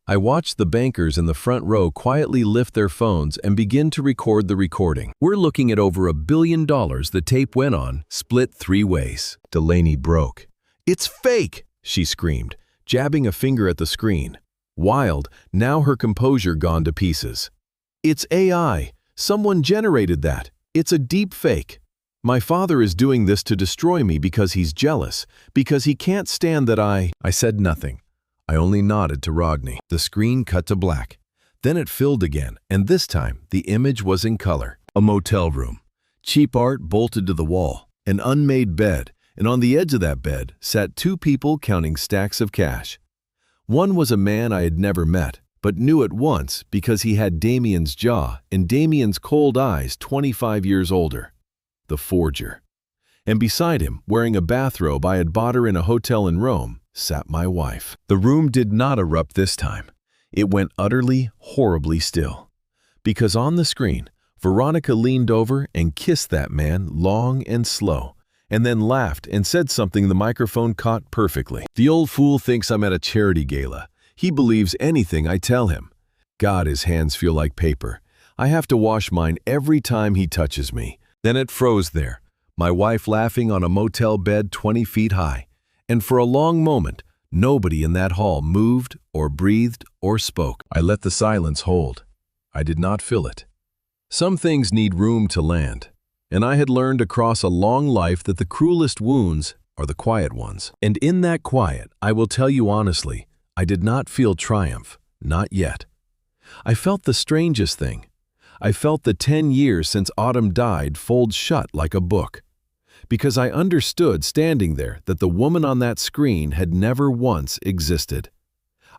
I watched the bankers in the front row quietly lift their phones and begin to record the recording. "We're looking at over $1 billion the tape went on, split 3 ways. Delaney broke. "It's fake!" she screamed, jabbing a finger at the screen. Wild, now her composure gone to pieces. "It's AI. Someone generated that. It's a deep fake. My father is doing this to destroy me because he's jealous, because he can't stand that I said nothing. I only nodded to Rodney. The screen cut to black. Then it filled again, and this time the image was in color. A motel room. Cheap art bolted to the wall. An unmade bed, and on the edge of that bed sat 2 people counting stacks of cash. One was a man I had never met, but knew at once because he had Damien's jaw and Damien's cold eyes 25 years older. The forger. And beside him, wearing a bathrobe I had bought her in a hotel in Rome, sat my wife. The room did not erupt this time. It went utterly, horribly still. Because on the screen, Veronica leaned over and kissed that man long and slow, and then laughed and said something the microphone caught perfectly. "The old fool thinks I'm at a charity gala. He believes anything I tell him. God, his hands feel like paper. I have to wash mine every time he touches me." Then it froze there, my wife laughing on a motel bed 20 feet high, and for a long moment, nobody in that hall moved or breathed or spoke. I let the silence hold. I did not fill it. Some things need room to land, and I had learned across a long life that the cruelest wounds are the quiet ones. And in that quiet, I will tell you honestly, I did not feel triumph, not yet. I felt the strangest thing. I felt the 10 years since Autumn died fold shut like a book. Because I understood standing there that the woman on that screen had never once existed.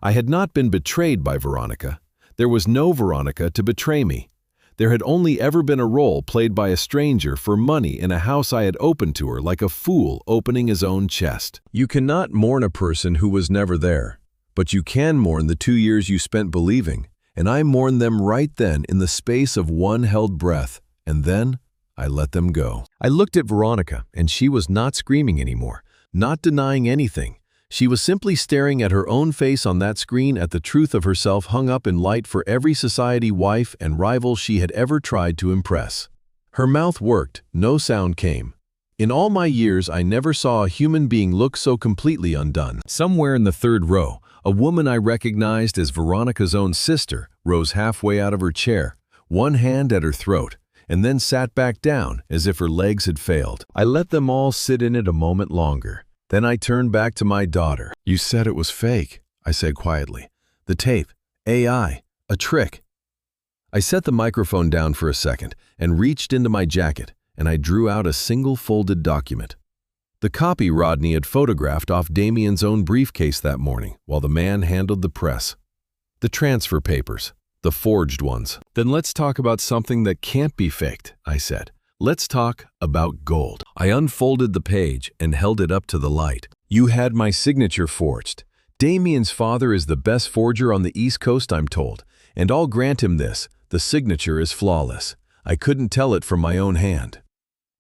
I had not been betrayed by Veronica. There was no Veronica to betray me. There had only ever been a role played by a stranger for money in a house I had opened to her like a fool opening his own chest. You cannot mourn a person who was never there, but you can mourn the 2 years you spent believing. And I mourned them right then in the space of one held breath, and then I let them go. I looked at Veronica, and she was not screaming anymore, not denying anything. She was simply staring at her own face on that screen, at the truth of herself hung up in light for every society wife and rival she had ever tried to impress. Her mouth worked, no sound came. In all my years, I never saw a human being look so completely undone. Somewhere in the third row, a woman I recognized as Veronica's own sister rose halfway out of her chair, one hand at her throat, and then sat back down as if her legs had failed. I let them all sit in it a moment longer. Then I turned back to my daughter. "You said it was fake," I said quietly. "The tape, AI, a trick." I set the microphone down for a second and reached into my jacket, and I drew out a single folded document. The copy Rodney had photographed off Damien's own briefcase that morning while the man handled the press. The transfer papers, the forged ones. "Then let's talk about something that can't be faked," I said. "Let's talk about gold." I unfolded the page and held it up to the light. "You had my signature forged. Damien's father is the best forger on the East Coast, I'm told, and I'll grant him this, the signature is flawless. I couldn't tell it from my own hand."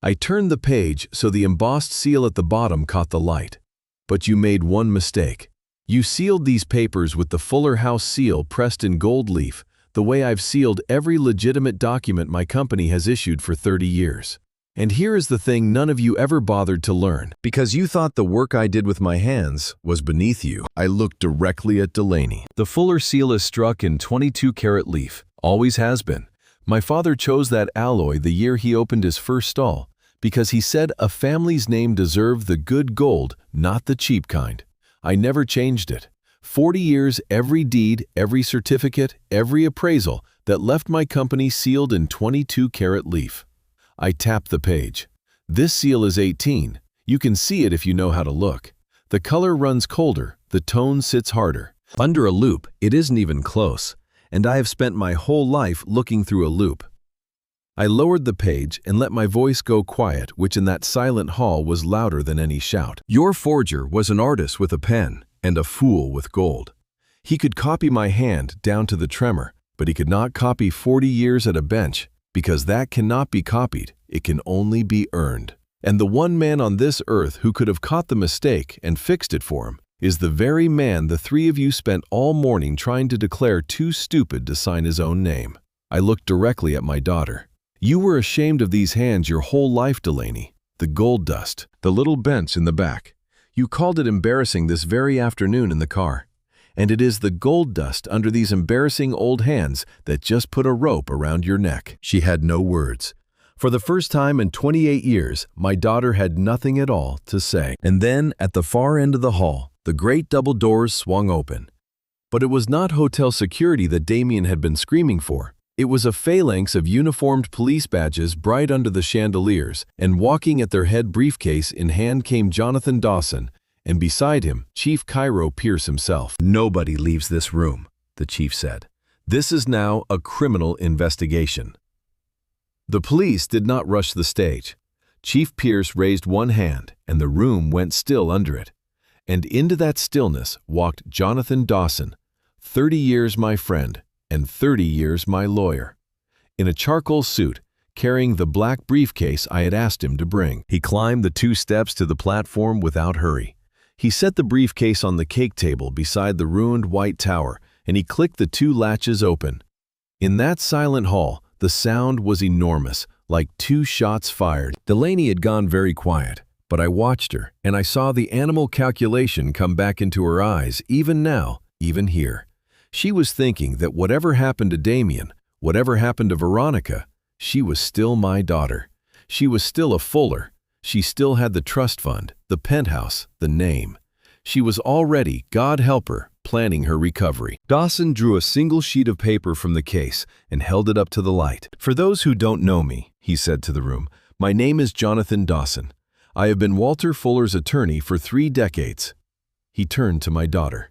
I turned the page so the embossed seal at the bottom caught the light. "But you made one mistake. You sealed these papers with the Fuller House seal pressed in gold leaf, the way I've sealed every legitimate document my company has issued for 30 years. And here is the thing none of you ever bothered to learn, because you thought the work I did with my hands was beneath you." I looked directly at Delaney. "The Fuller seal is struck in 22-karat leaf, always has been. My father chose that alloy the year he opened his first stall, because he said a family's name deserved the good gold, not the cheap kind. I never changed it. 40 years, every deed, every certificate, every appraisal that left my company sealed in 22-karat leaf." I tapped the page. "This seal is 18. You can see it if you know how to look. The color runs colder, the tone sits harder. Under a loupe, it isn't even close. And I have spent my whole life looking through a loupe." I lowered the page and let my voice go quiet, which in that silent hall was louder than any shout. "Your forger was an artist with a pen and a fool with gold. He could copy my hand down to the tremor, but he could not copy 40 years at a bench, because that cannot be copied, it can only be earned. And the one man on this earth who could have caught the mistake and fixed it for him is the very man the three of you spent all morning trying to declare too stupid to sign his own name." I looked directly at my daughter. "You were ashamed of these hands your whole life, Delaney. The gold dust, the little bench in the back. You called it embarrassing this very afternoon in the car. And it is the gold dust under these embarrassing old hands that just put a rope around your neck." She had no words. For the first time in 28 years, my daughter had nothing at all to say. And then, at the far end of the hall, the great double doors swung open. But it was not hotel security that Damien had been screaming for. It was a phalanx of uniformed police badges bright under the chandeliers, and walking at their head briefcase in hand came Jonathan Dawson, and beside him, Chief Cairo Pierce himself. "Nobody leaves this room," the chief said. "This is now a criminal investigation." The police did not rush the stage. Chief Pierce raised one hand, and the room went still under it. And into that stillness walked Jonathan Dawson, 30 years my friend, and 30 years my lawyer, in a charcoal suit, carrying the black briefcase I had asked him to bring. He climbed the 2 steps to the platform without hurry. He set the briefcase on the cake table beside the ruined white tower, and he clicked the 2 latches open. In that silent hall, the sound was enormous, like 2 shots fired. Delaney had gone very quiet, but I watched her, and I saw the animal calculation come back into her eyes, even now, even here. She was thinking that whatever happened to Damien, whatever happened to Veronica, she was still my daughter. She was still a Fuller. She still had the trust fund, the penthouse, the name. She was already, God help her, planning her recovery. Dawson drew a single sheet of paper from the case and held it up to the light. "For those who don't know me," he said to the room, "my name is Jonathan Dawson. I have been Walter Fuller's attorney for 3 decades. He turned to my daughter.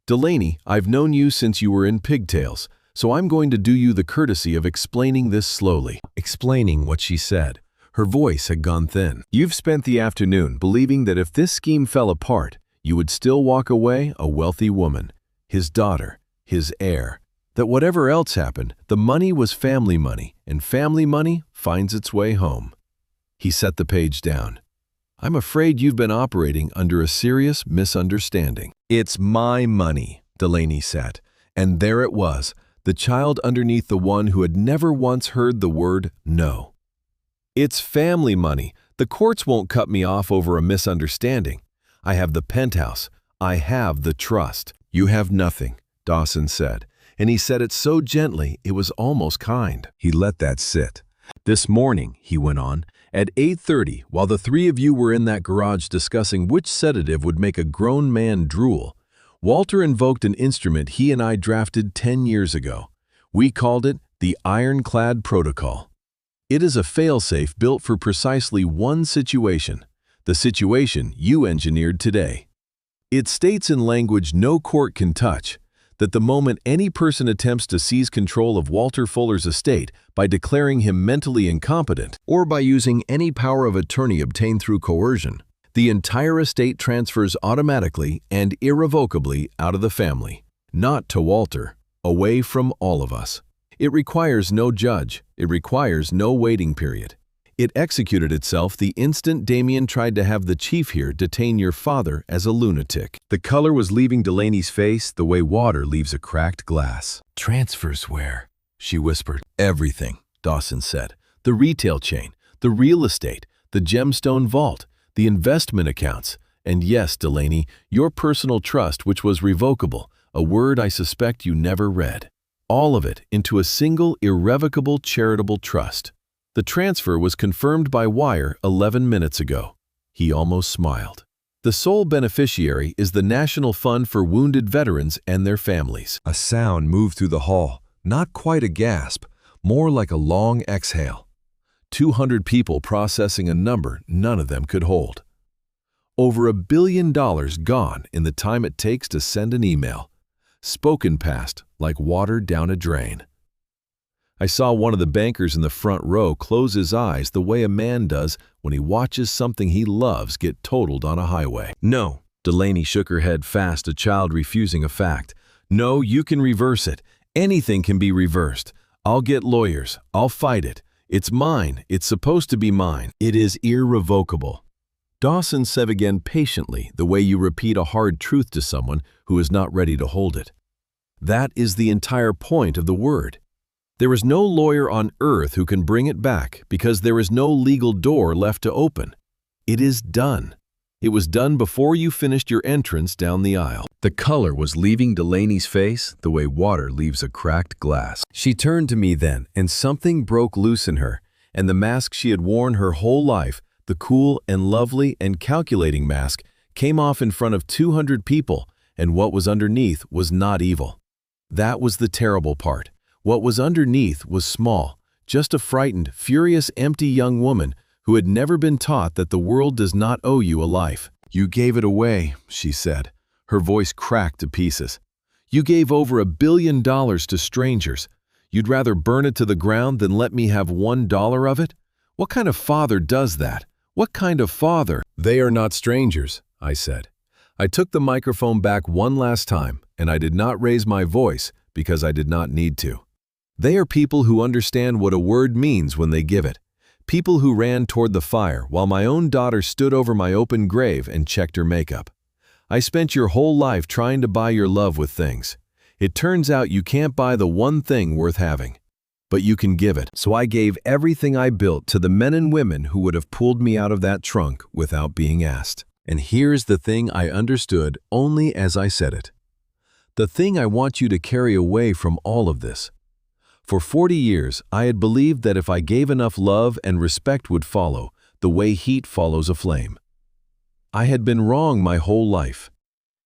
"Delaney, I've known you since you were in pigtails, so I'm going to do you the courtesy of explaining this slowly." Explaining what she said. Her voice had gone thin. "You've spent the afternoon believing that if this scheme fell apart, you would still walk away a wealthy woman, his daughter, his heir, that whatever else happened, the money was family money, and family money finds its way home." He set the page down. I'm afraid you've been operating under a serious misunderstanding. It's my money, Delaney said. And there it was, the child underneath the one who had never once heard the word no. It's family money. The courts won't cut me off over a misunderstanding. I have the penthouse. I have the trust. You have nothing, Dawson said, and he said it so gently it was almost kind. He let that sit. This morning, he went on, at 8:30, while the three of you were in that garage discussing which sedative would make a grown man drool, Walter invoked an instrument he and I drafted 10 years ago. We called it the Ironclad Protocol. It is a failsafe built for precisely one situation, the situation you engineered today. It states in language no court can touch that the moment any person attempts to seize control of Walter Fuller's estate by declaring him mentally incompetent or by using any power of attorney obtained through coercion, the entire estate transfers automatically and irrevocably out of the family, not to Walter, away from all of us. It requires no judge. It requires no waiting period. It executed itself the instant Damien tried to have the chief here detain your father as a lunatic. The color was leaving Delaney's face the way water leaves a cracked glass. Transfers where? She whispered. Everything, Dawson said. The retail chain, the real estate, the gemstone vault, the investment accounts, and yes, Delaney, your personal trust which was revocable, a word I suspect you never read. All of it into a single irrevocable charitable trust. The transfer was confirmed by wire 11 minutes ago. He almost smiled. The sole beneficiary is the National Fund for Wounded Veterans and their families. A sound moved through the hall, not quite a gasp, more like a long exhale. 200 people processing a number none of them could hold. Over $1 billion gone in the time it takes to send an email. Spoken past like water down a drain. I saw one of the bankers in the front row close his eyes the way a man does when he watches something he loves get totaled on a highway. No, Delaney shook her head fast, a child refusing a fact. No, you can reverse it. Anything can be reversed. I'll get lawyers. I'll fight it. It's mine. It's supposed to be mine. It is irrevocable. Dawson said again patiently, the way you repeat a hard truth to someone who is not ready to hold it. That is the entire point of the word. There is no lawyer on earth who can bring it back because there is no legal door left to open. It is done. It was done before you finished your entrance down the aisle. The color was leaving Delaney's face the way water leaves a cracked glass. She turned to me then, and something broke loose in her, and the mask she had worn her whole life, the cool and lovely and calculating mask, came off in front of 200 people, and what was underneath was not evil. That was the terrible part. What was underneath was small, just a frightened, furious, empty young woman who had never been taught that the world does not owe you a life. You gave it away, she said. Her voice cracked to pieces. You gave over $1 billion to strangers. You'd rather burn it to the ground than let me have $1 of it? What kind of father does that? What kind of father? They are not strangers, I said. I took the microphone back one last time, and I did not raise my voice because I did not need to. They are people who understand what a word means when they give it. People who ran toward the fire while my own daughter stood over my open grave and checked her makeup. I spent your whole life trying to buy your love with things. It turns out you can't buy the one thing worth having, but you can give it. So I gave everything I built to the men and women who would have pulled me out of that trunk without being asked. And here's the thing I understood only as I said it. The thing I want you to carry away from all of this. For 40 years, I had believed that if I gave enough love and respect would follow, the way heat follows a flame. I had been wrong my whole life.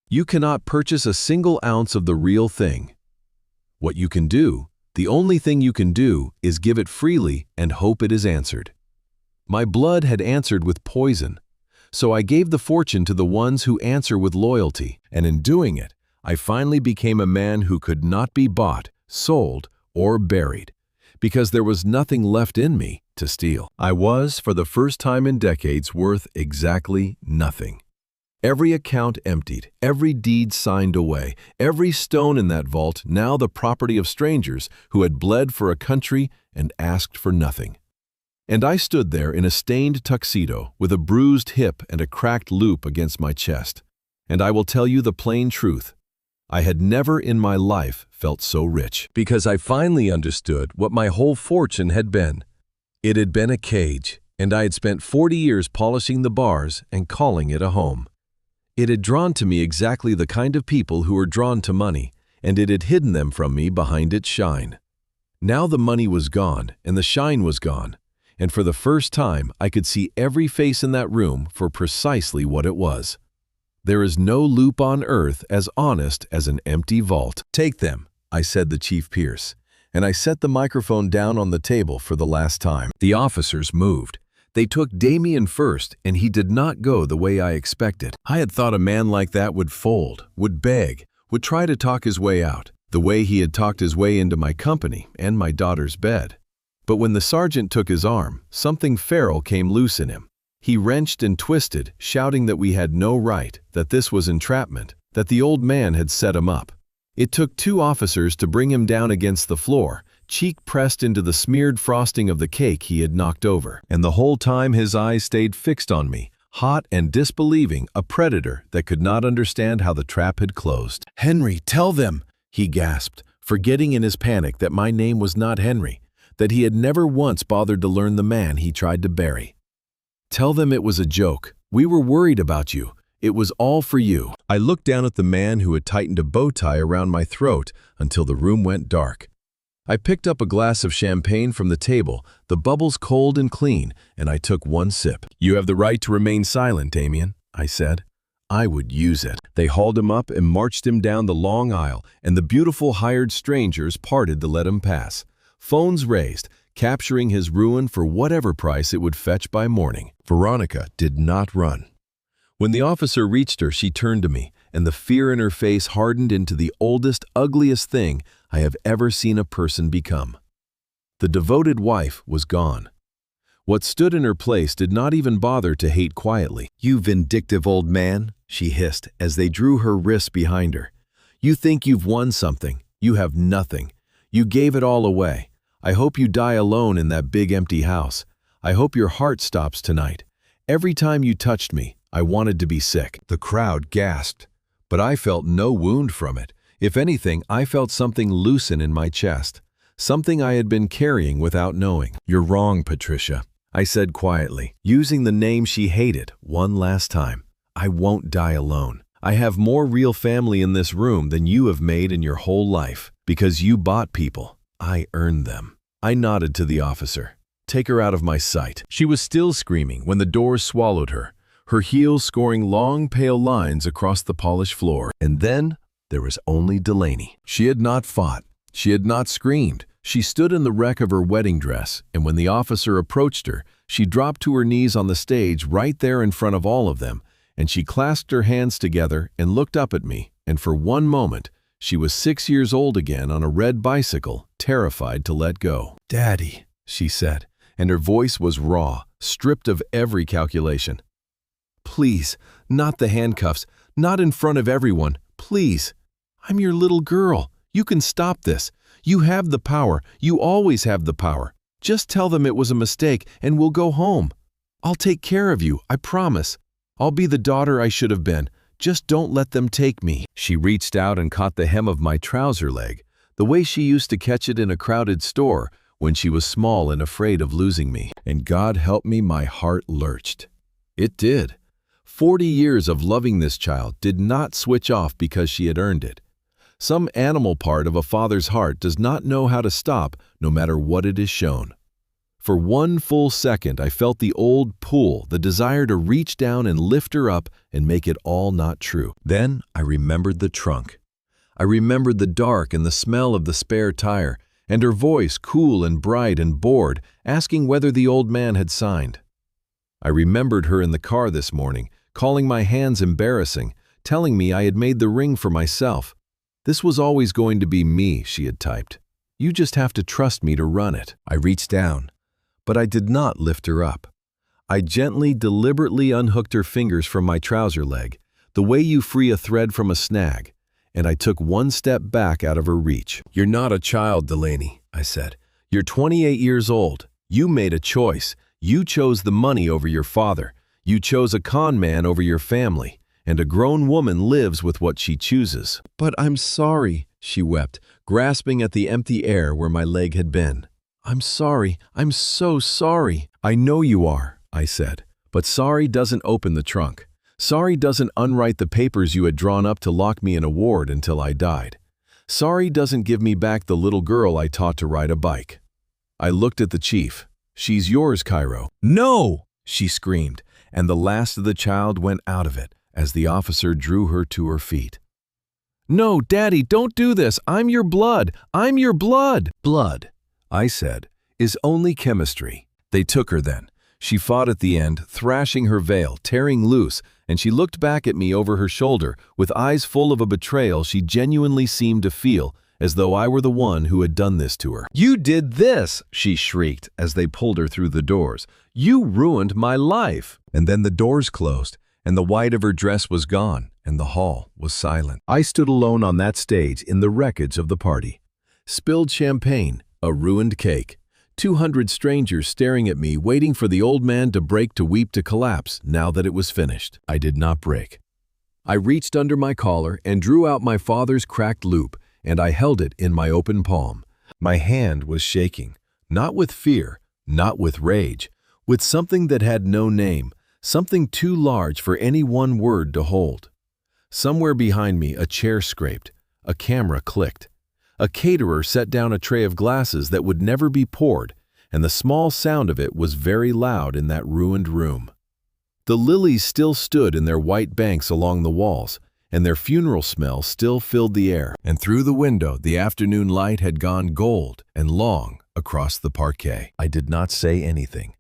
You cannot purchase a single ounce of the real thing. What you can do, the only thing you can do, is give it freely and hope it is answered. My blood had answered with poison, so I gave the fortune to the ones who answer with loyalty, and in doing it, I finally became a man who could not be bought, sold, or buried, because there was nothing left in me to steal. I was, for the first time in decades, worth exactly nothing. Every account emptied, every deed signed away, every stone in that vault now the property of strangers who had bled for a country and asked for nothing. And I stood there in a stained tuxedo with a bruised hip and a cracked loupe against my chest. And I will tell you the plain truth. I had never in my life felt so rich. Because I finally understood what my whole fortune had been. It had been a cage, and I had spent 40 years polishing the bars and calling it a home. It had drawn to me exactly the kind of people who were drawn to money, and it had hidden them from me behind its shine. Now the money was gone, and the shine was gone, and for the first time I could see every face in that room for precisely what it was. There is no loupe on earth as honest as an empty vault. "Take them," I said to Chief Pierce, and I set the microphone down on the table for the last time. The officers moved. They took Damien first, and he did not go the way I expected. I had thought a man like that would fold, would beg, would try to talk his way out, the way he had talked his way into my company and my daughter's bed. But when the sergeant took his arm, something feral came loose in him. He wrenched and twisted, shouting that we had no right, that this was entrapment, that the old man had set him up. It took 2 officers to bring him down against the floor, cheek pressed into the smeared frosting of the cake he had knocked over. And the whole time his eyes stayed fixed on me, hot and disbelieving, a predator that could not understand how the trap had closed. "Henry, tell them," he gasped, forgetting in his panic that my name was not Henry, that he had never once bothered to learn the man he tried to bury. "Tell them it was a joke. We were worried about you. It was all for you." I looked down at the man who had tightened a bow tie around my throat until the room went dark. I picked up a glass of champagne from the table, the bubbles cold and clean, and I took one sip. "You have the right to remain silent, Damien," I said. I would use it. They hauled him up and marched him down the long aisle, and the beautiful hired strangers parted to let him pass. Phones raised, capturing his ruin for whatever price it would fetch by morning. Veronica did not run. When the officer reached her, she turned to me, and the fear in her face hardened into the oldest, ugliest thing I have ever seen a person become. The devoted wife was gone. What stood in her place did not even bother to hate quietly. "You vindictive old man," she hissed as they drew her wrists behind her. "You think you've won something. You have nothing. You gave it all away. I hope you die alone in that big empty house. I hope your heart stops tonight. Every time you touched me, I wanted to be sick." The crowd gasped, but I felt no wound from it. If anything, I felt something loosen in my chest, something I had been carrying without knowing. "You're wrong, Patricia," I said quietly, using the name she hated one last time. "I won't die alone. I have more real family in this room than you have made in your whole life, because you bought people. I earned them." I nodded to the officer. "Take her out of my sight." She was still screaming when the doors swallowed her, her heels scoring long, pale lines across the polished floor. And then there was only Delaney. She had not fought. She had not screamed. She stood in the wreck of her wedding dress, and when the officer approached her, she dropped to her knees on the stage right there in front of all of them, and she clasped her hands together and looked up at me, and for one moment, she was 6 years old again on a red bicycle, terrified to let go. "Daddy," she said, and her voice was raw, stripped of every calculation. "Please, not the handcuffs, not in front of everyone, please. I'm your little girl. You can stop this. You have the power. You always have the power. Just tell them it was a mistake and we'll go home. I'll take care of you, I promise. I'll be the daughter I should have been. Just don't let them take me." She reached out and caught the hem of my trouser leg, the way she used to catch it in a crowded store when she was small and afraid of losing me. And God help me, my heart lurched. It did. 40 years of loving this child did not switch off because she had earned it. Some animal part of a father's heart does not know how to stop no matter what it is shown. For one full second, I felt the old pull, the desire to reach down and lift her up and make it all not true. Then I remembered the trunk. I remembered the dark and the smell of the spare tire, and her voice, cool and bright and bored, asking whether the old man had signed. I remembered her in the car this morning, calling my hands embarrassing, telling me I had made the ring for myself. "This was always going to be me," she had typed. "You just have to trust me to run it." I reached down, but I did not lift her up. I gently, deliberately unhooked her fingers from my trouser leg, the way you free a thread from a snag, and I took one step back out of her reach. "You're not a child, Delaney," I said. "You're 28 years old. You made a choice. You chose the money over your father. You chose a con man over your family. And a grown woman lives with what she chooses. But I'm sorry, she wept, grasping at the empty air where my leg had been. I'm sorry. I'm so sorry. I know you are, I said. But sorry doesn't open the trunk. Sorry doesn't unwrite the papers you had drawn up to lock me in a ward until I died. Sorry doesn't give me back the little girl I taught to ride a bike. I looked at the chief. She's yours, Cairo. No! She screamed, and the last of the child went out of it as the officer drew her to her feet. No, Daddy, don't do this. I'm your blood. I'm your blood. Blood, I said, is only chemistry. They took her then. She fought at the end, thrashing her veil, tearing loose, and she looked back at me over her shoulder with eyes full of a betrayal she genuinely seemed to feel, as though I were the one who had done this to her. You did this, she shrieked as they pulled her through the doors. You ruined my life. And then the doors closed, and the white of her dress was gone, and the hall was silent. I stood alone on that stage in the wreckage of the party. Spilled champagne, a ruined cake, 200 strangers staring at me, waiting for the old man to break, to weep, to collapse, now that it was finished. I did not break. I reached under my collar and drew out my father's cracked loupe, and I held it in my open palm. My hand was shaking, not with fear, not with rage, with something that had no name, something too large for any one word to hold. Somewhere behind me, a chair scraped, a camera clicked. A caterer set down a tray of glasses that would never be poured, and the small sound of it was very loud in that ruined room. The lilies still stood in their white banks along the walls, and their funeral smell still filled the air, and through the window the afternoon light had gone gold and long across the parquet. I did not say anything.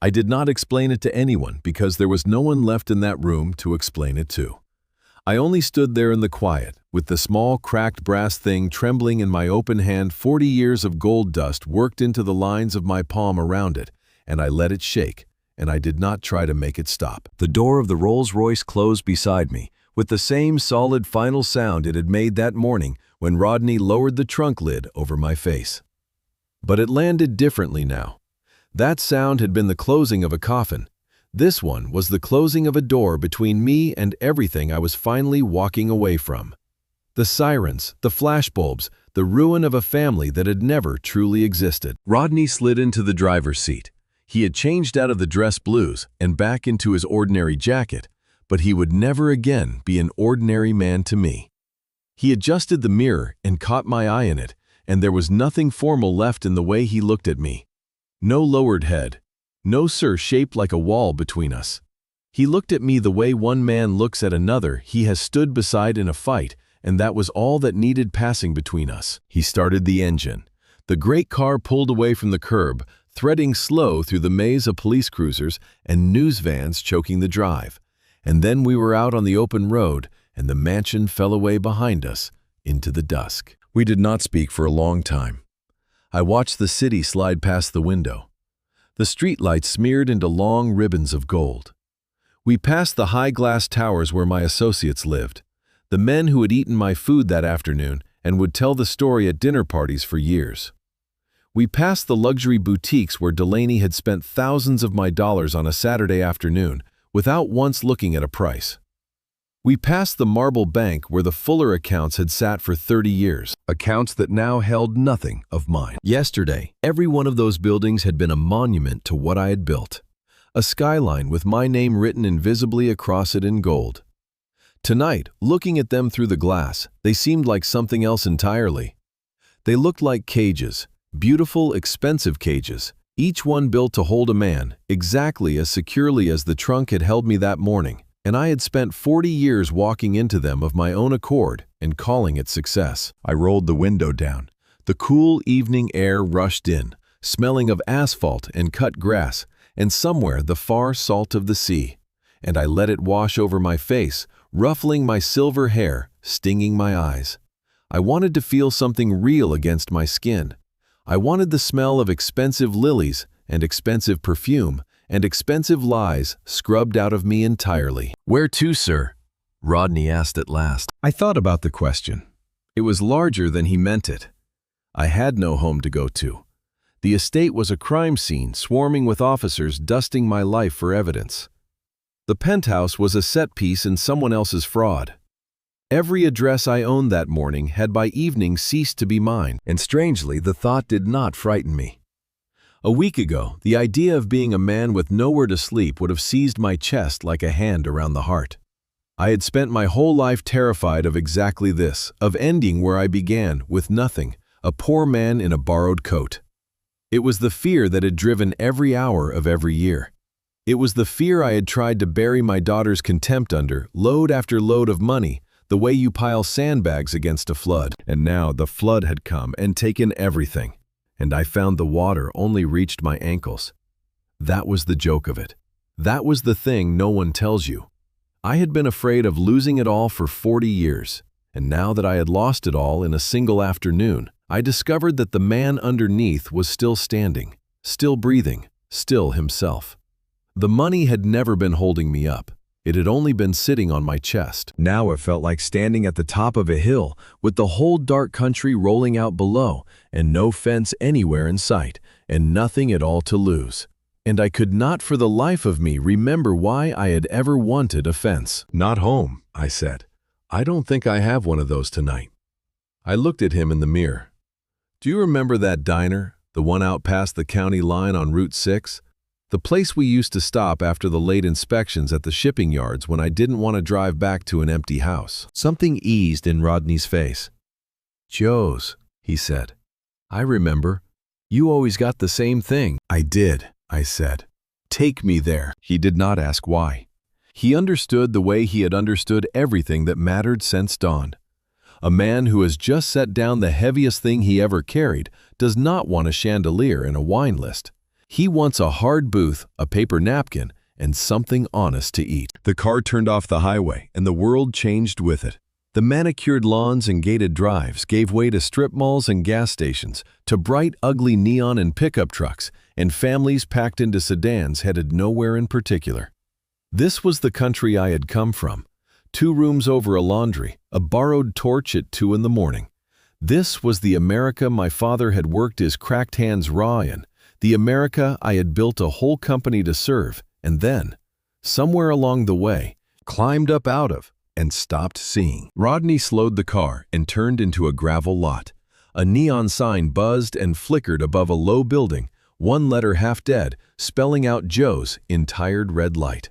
I did not explain it to anyone because there was no one left in that room to explain it to. I only stood there in the quiet, with the small cracked brass thing trembling in my open hand. 40 years of gold dust worked into the lines of my palm around it, and I let it shake, and I did not try to make it stop. The door of the Rolls-Royce closed beside me, with the same solid final sound it had made that morning when Rodney lowered the trunk lid over my face. But it landed differently now. That sound had been the closing of a coffin. This one was the closing of a door between me and everything I was finally walking away from. The sirens, the flashbulbs, the ruin of a family that had never truly existed. Rodney slid into the driver's seat. He had changed out of the dress blues and back into his ordinary jacket, but he would never again be an ordinary man to me. He adjusted the mirror and caught my eye in it, and there was nothing formal left in the way he looked at me. No lowered head. No sir shaped like a wall between us. He looked at me the way one man looks at another he has stood beside in a fight, and that was all that needed passing between us. He started the engine. The great car pulled away from the curb, threading slow through the maze of police cruisers and news vans choking the drive. And then we were out on the open road, and the mansion fell away behind us into the dusk. We did not speak for a long time. I watched the city slide past the window. The streetlights smeared into long ribbons of gold. We passed the high glass towers where my associates lived, the men who had eaten my food that afternoon and would tell the story at dinner parties for years. We passed the luxury boutiques where Delaney had spent thousands of my dollars on a Saturday afternoon without once looking at a price. We passed the marble bank where the Fuller accounts had sat for 30 years, accounts that now held nothing of mine. Yesterday, every one of those buildings had been a monument to what I had built, a skyline with my name written invisibly across it in gold. Tonight, looking at them through the glass, they seemed like something else entirely. They looked like cages, beautiful, expensive cages, each one built to hold a man, exactly as securely as the trunk had held me that morning. And I had spent 40 years walking into them of my own accord and calling it success. I rolled the window down. The cool evening air rushed in, smelling of asphalt and cut grass, and somewhere the far salt of the sea. And I let it wash over my face, ruffling my silver hair, stinging my eyes. I wanted to feel something real against my skin. I wanted the smell of expensive lilies and expensive perfume, and expensive lies scrubbed out of me entirely. "Where to, sir?" Rodney asked at last. I thought about the question. It was larger than he meant it. I had no home to go to. The estate was a crime scene swarming with officers dusting my life for evidence. The penthouse was a set piece in someone else's fraud. Every address I owned that morning had by evening ceased to be mine, and strangely, the thought did not frighten me. A week ago, the idea of being a man with nowhere to sleep would have seized my chest like a hand around the heart. I had spent my whole life terrified of exactly this, of ending where I began, with nothing, a poor man in a borrowed coat. It was the fear that had driven every hour of every year. It was the fear I had tried to bury my daughter's contempt under, load after load of money, the way you pile sandbags against a flood. And now the flood had come and taken everything, and I found the water only reached my ankles. That was the joke of it. That was the thing no one tells you. I had been afraid of losing it all for 40 years, and now that I had lost it all in a single afternoon, I discovered that the man underneath was still standing, still breathing, still himself. The money had never been holding me up. It had only been sitting on my chest. Now it felt like standing at the top of a hill, with the whole dark country rolling out below, and no fence anywhere in sight, and nothing at all to lose. And I could not for the life of me remember why I had ever wanted a fence. "Not home," I said. "I don't think I have one of those tonight." I looked at him in the mirror. "Do you remember that diner, the one out past the county line on Route 6? The place we used to stop after the late inspections at the shipping yards when I didn't want to drive back to an empty house." Something eased in Rodney's face. "Joe's," he said. "I remember. You always got the same thing." "I did," I said. "Take me there." He did not ask why. He understood the way he had understood everything that mattered since dawn. A man who has just set down the heaviest thing he ever carried does not want a chandelier and a wine list. He wants a hard booth, a paper napkin, and something honest to eat. The car turned off the highway, and the world changed with it. The manicured lawns and gated drives gave way to strip malls and gas stations, to bright, ugly neon and pickup trucks, and families packed into sedans headed nowhere in particular. This was the country I had come from. 2 rooms over a laundry, a borrowed torch at 2 in the morning. This was the America my father had worked his cracked hands raw in, the America I had built a whole company to serve, and then, somewhere along the way, climbed up out of and stopped seeing. Rodney slowed the car and turned into a gravel lot. A neon sign buzzed and flickered above a low building, one letter half dead, spelling out Joe's in tired red light.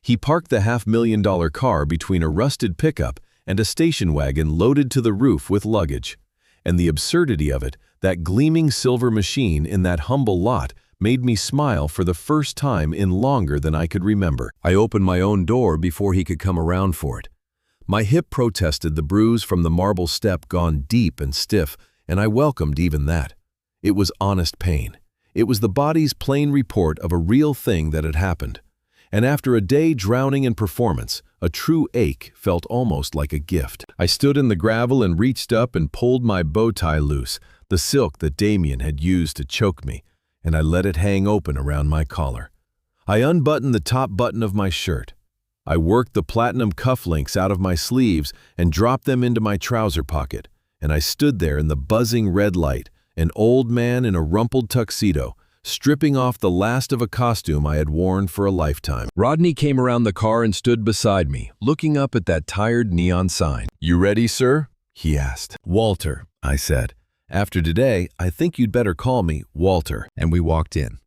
He parked the $500,000 car between a rusted pickup and a station wagon loaded to the roof with luggage. And the absurdity of it, that gleaming silver machine in that humble lot, made me smile for the first time in longer than I could remember. I opened my own door before he could come around for it. My hip protested the bruise from the marble step gone deep and stiff, and I welcomed even that. It was honest pain. It was the body's plain report of a real thing that had happened. And after a day drowning in performance, a true ache felt almost like a gift. I stood in the gravel and reached up and pulled my bow tie loose, the silk that Damien had used to choke me, and I let it hang open around my collar. I unbuttoned the top button of my shirt. I worked the platinum cufflinks out of my sleeves and dropped them into my trouser pocket, and I stood there in the buzzing red light, an old man in a rumpled tuxedo, stripping off the last of a costume I had worn for a lifetime. Rodney came around the car and stood beside me, looking up at that tired neon sign. "You ready, sir?" he asked. "Walter," I said. "After today, I think you'd better call me Walter." And we walked in.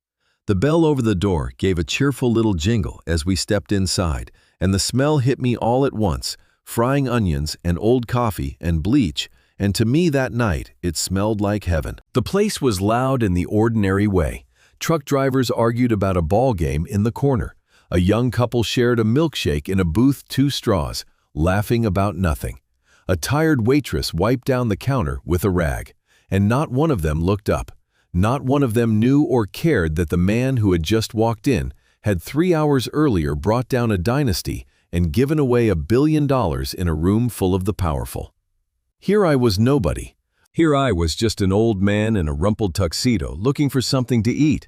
The bell over the door gave a cheerful little jingle as we stepped inside, and the smell hit me all at once, frying onions and old coffee and bleach, and to me that night it smelled like heaven. The place was loud in the ordinary way. Truck drivers argued about a ball game in the corner. A young couple shared a milkshake in a booth 2 straws, laughing about nothing. A tired waitress wiped down the counter with a rag, and not one of them looked up. Not one of them knew or cared that the man who had just walked in had 3 hours earlier brought down a dynasty and given away $1 billion in a room full of the powerful. Here I was nobody. Here I was just an old man in a rumpled tuxedo looking for something to eat.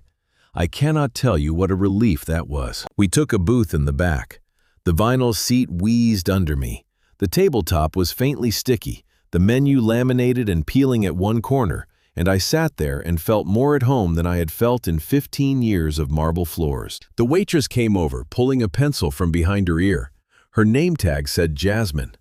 I cannot tell you what a relief that was. We took a booth in the back. The vinyl seat wheezed under me. The tabletop was faintly sticky, the menu laminated and peeling at one corner, and I sat there and felt more at home than I had felt in 15 years of marble floors. The waitress came over, pulling a pencil from behind her ear. Her name tag said Jasmine.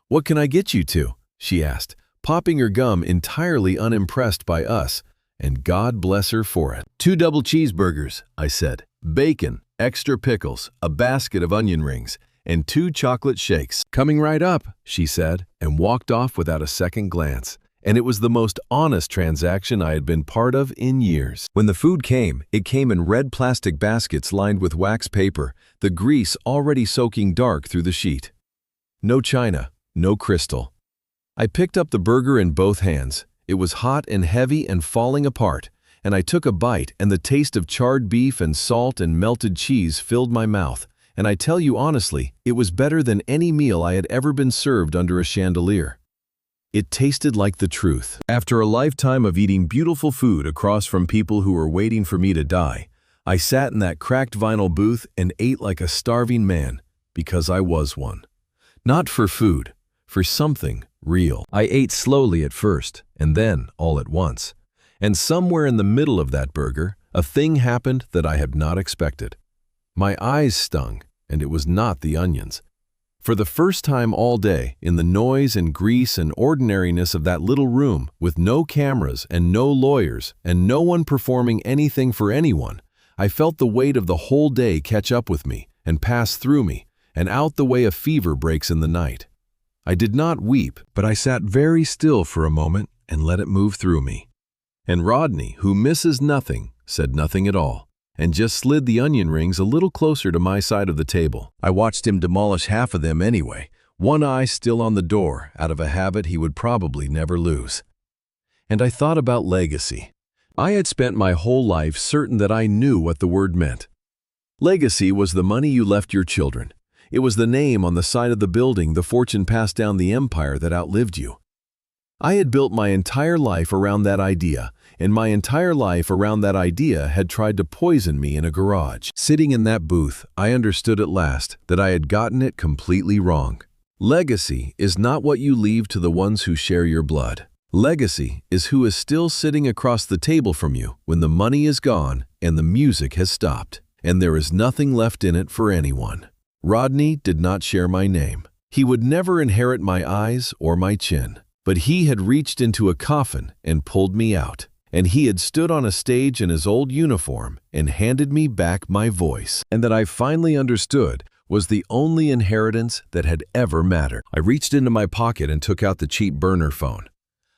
"What can I get you to?" she asked, popping her gum, entirely unimpressed by us, and God bless her for it. "2 double cheeseburgers," I said. "Bacon, extra pickles, a basket of onion rings, and 2 chocolate shakes." "Coming right up," she said, and walked off without a second glance. And it was the most honest transaction I had been part of in years. When the food came, it came in red plastic baskets lined with wax paper, the grease already soaking dark through the sheet. No china, no crystal. I picked up the burger in both hands. It was hot and heavy and falling apart, and I took a bite, and the taste of charred beef and salt and melted cheese filled my mouth. And I tell you honestly, it was better than any meal I had ever been served under a chandelier. It tasted like the truth. After a lifetime of eating beautiful food across from people who were waiting for me to die, I sat in that cracked vinyl booth and ate like a starving man, because I was one. Not for food, for something real. I ate slowly at first, and then all at once. And somewhere in the middle of that burger, a thing happened that I had not expected. My eyes stung, and it was not the onions. For the first time all day, in the noise and grease and ordinariness of that little room, with no cameras and no lawyers and no one performing anything for anyone, I felt the weight of the whole day catch up with me and pass through me and out the way a fever breaks in the night. I did not weep, but I sat very still for a moment and let it move through me. And Rodney, who misses nothing, said nothing at all, and just slid the onion rings a little closer to my side of the table. I watched him demolish half of them anyway, one eye still on the door, out of a habit he would probably never lose. And I thought about legacy. I had spent my whole life certain that I knew what the word meant. Legacy was the money you left your children. It was the name on the side of the building, the fortune passed down the empire that outlived you. I had built my entire life around that idea, and my entire life around that idea had tried to poison me in a garage. Sitting in that booth, I understood at last that I had gotten it completely wrong. Legacy is not what you leave to the ones who share your blood. Legacy is who is still sitting across the table from you when the money is gone and the music has stopped, and there is nothing left in it for anyone. Rodney did not share my name. He would never inherit my eyes or my chin. But he had reached into a coffin and pulled me out, and he had stood on a stage in his old uniform and handed me back my voice. And that I finally understood was the only inheritance that had ever mattered. I reached into my pocket and took out the cheap burner phone.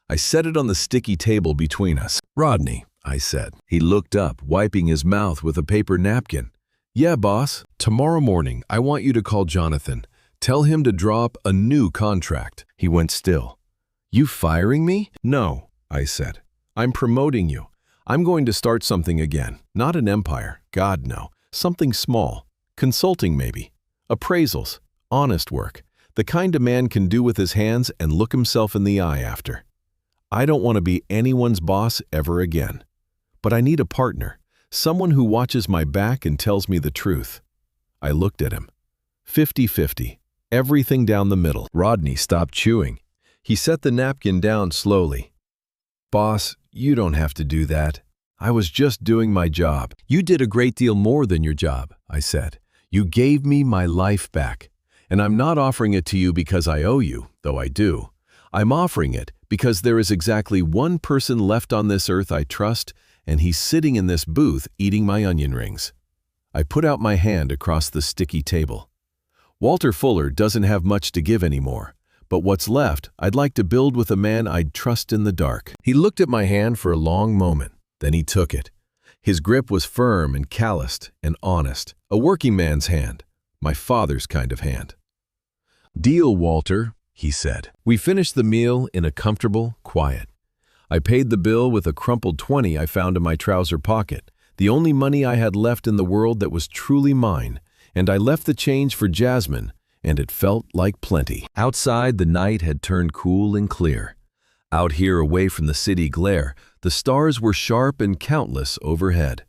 I set it on the sticky table between us. "Rodney," I said. He looked up, wiping his mouth with a paper napkin. "Yeah, boss. Tomorrow morning, I want you to call Jonathan. Tell him to draw up a new contract." He went still. "You firing me?" "No," I said. "I'm promoting you. I'm going to start something again. Not an empire, God no. Something small. Consulting maybe. Appraisals. Honest work. The kind a man can do with his hands and look himself in the eye after. I don't want to be anyone's boss ever again. But I need a partner. Someone who watches my back and tells me the truth." I looked at him. 50-50. Everything down the middle. Rodney stopped chewing. He set the napkin down slowly. "Boss, you don't have to do that. I was just doing my job." "You did a great deal more than your job," I said. "You gave me my life back. And I'm not offering it to you because I owe you, though I do. I'm offering it because there is exactly one person left on this earth I trust, and he's sitting in this booth eating my onion rings." I put out my hand across the sticky table. "Walter Fuller doesn't have much to give anymore. But what's left, I'd like to build with a man I'd trust in the dark." He looked at my hand for a long moment, then he took it. His grip was firm and calloused and honest, a working man's hand, my father's kind of hand. "Deal, Walter," he said. We finished the meal in a comfortable quiet. I paid the bill with a crumpled 20 I found in my trouser pocket, the only money I had left in the world that was truly mine, and I left the change for Jasmine, and it felt like plenty. Outside, the night had turned cool and clear. Out here, away from the city glare, the stars were sharp and countless overhead.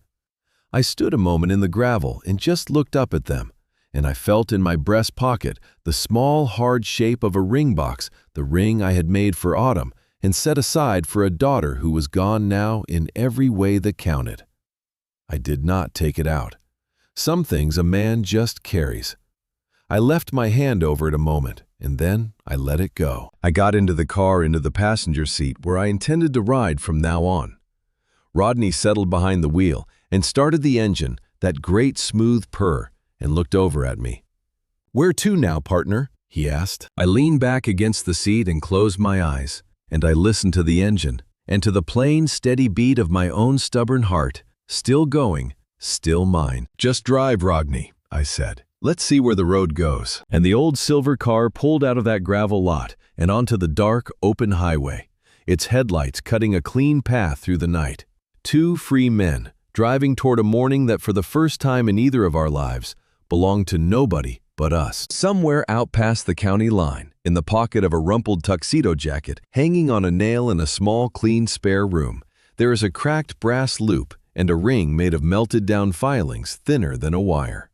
I stood a moment in the gravel and just looked up at them, and I felt in my breast pocket the small, hard shape of a ring box, the ring I had made for Autumn, and set aside for a daughter who was gone now in every way that counted. I did not take it out. Some things a man just carries. I left my hand over it a moment, and then I let it go. I got into the car into the passenger seat where I intended to ride from now on. Rodney settled behind the wheel and started the engine, that great smooth purr, and looked over at me. "Where to now, partner?" he asked. I leaned back against the seat and closed my eyes, and I listened to the engine and to the plain, steady beat of my own stubborn heart, still going, still mine. "Just drive, Rodney," I said. "Let's see where the road goes." And the old silver car pulled out of that gravel lot and onto the dark, open highway, its headlights cutting a clean path through the night. Two free men, driving toward a morning that for the first time in either of our lives belonged to nobody but us. Somewhere out past the county line, in the pocket of a rumpled tuxedo jacket, hanging on a nail in a small, clean spare room, there is a cracked brass loop and a ring made of melted down filings thinner than a wire.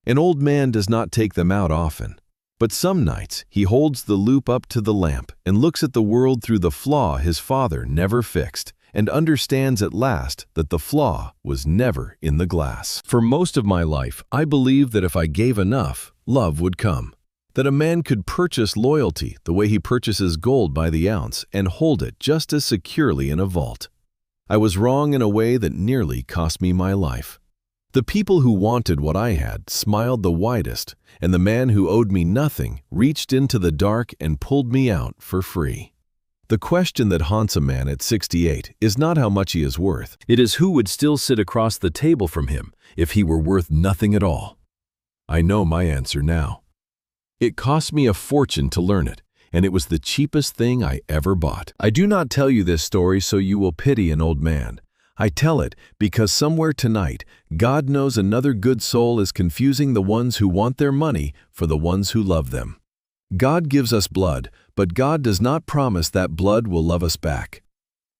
An old man does not take them out often, but some nights he holds the loop up to the lamp and looks at the world through the flaw his father never fixed, and understands at last that the flaw was never in the glass. For most of my life, I believed that if I gave enough, love would come. That a man could purchase loyalty the way he purchases gold by the ounce and hold it just as securely in a vault. I was wrong in a way that nearly cost me my life. The people who wanted what I had smiled the widest, and the man who owed me nothing reached into the dark and pulled me out for free. The question that haunts a man at 68 is not how much he is worth. It is who would still sit across the table from him if he were worth nothing at all. I know my answer now. It cost me a fortune to learn it, and it was the cheapest thing I ever bought. I do not tell you this story so you will pity an old man. I tell it because somewhere tonight, God knows another good soul is confusing the ones who want their money for the ones who love them. God gives us blood, but God does not promise that blood will love us back.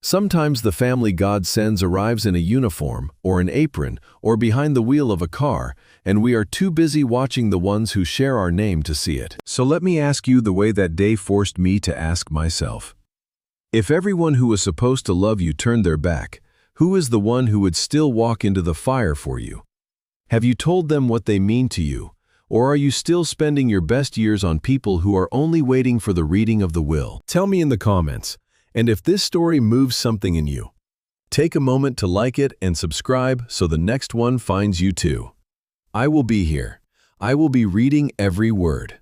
Sometimes the family God sends arrives in a uniform or an apron or behind the wheel of a car, and we are too busy watching the ones who share our name to see it. So let me ask you the way that day forced me to ask myself. If everyone who was supposed to love you turned their back, who is the one who would still walk into the fire for you? Have you told them what they mean to you, or are you still spending your best years on people who are only waiting for the reading of the will? Tell me in the comments, and if this story moves something in you, take a moment to like it and subscribe so the next one finds you too. I will be here. I will be reading every word.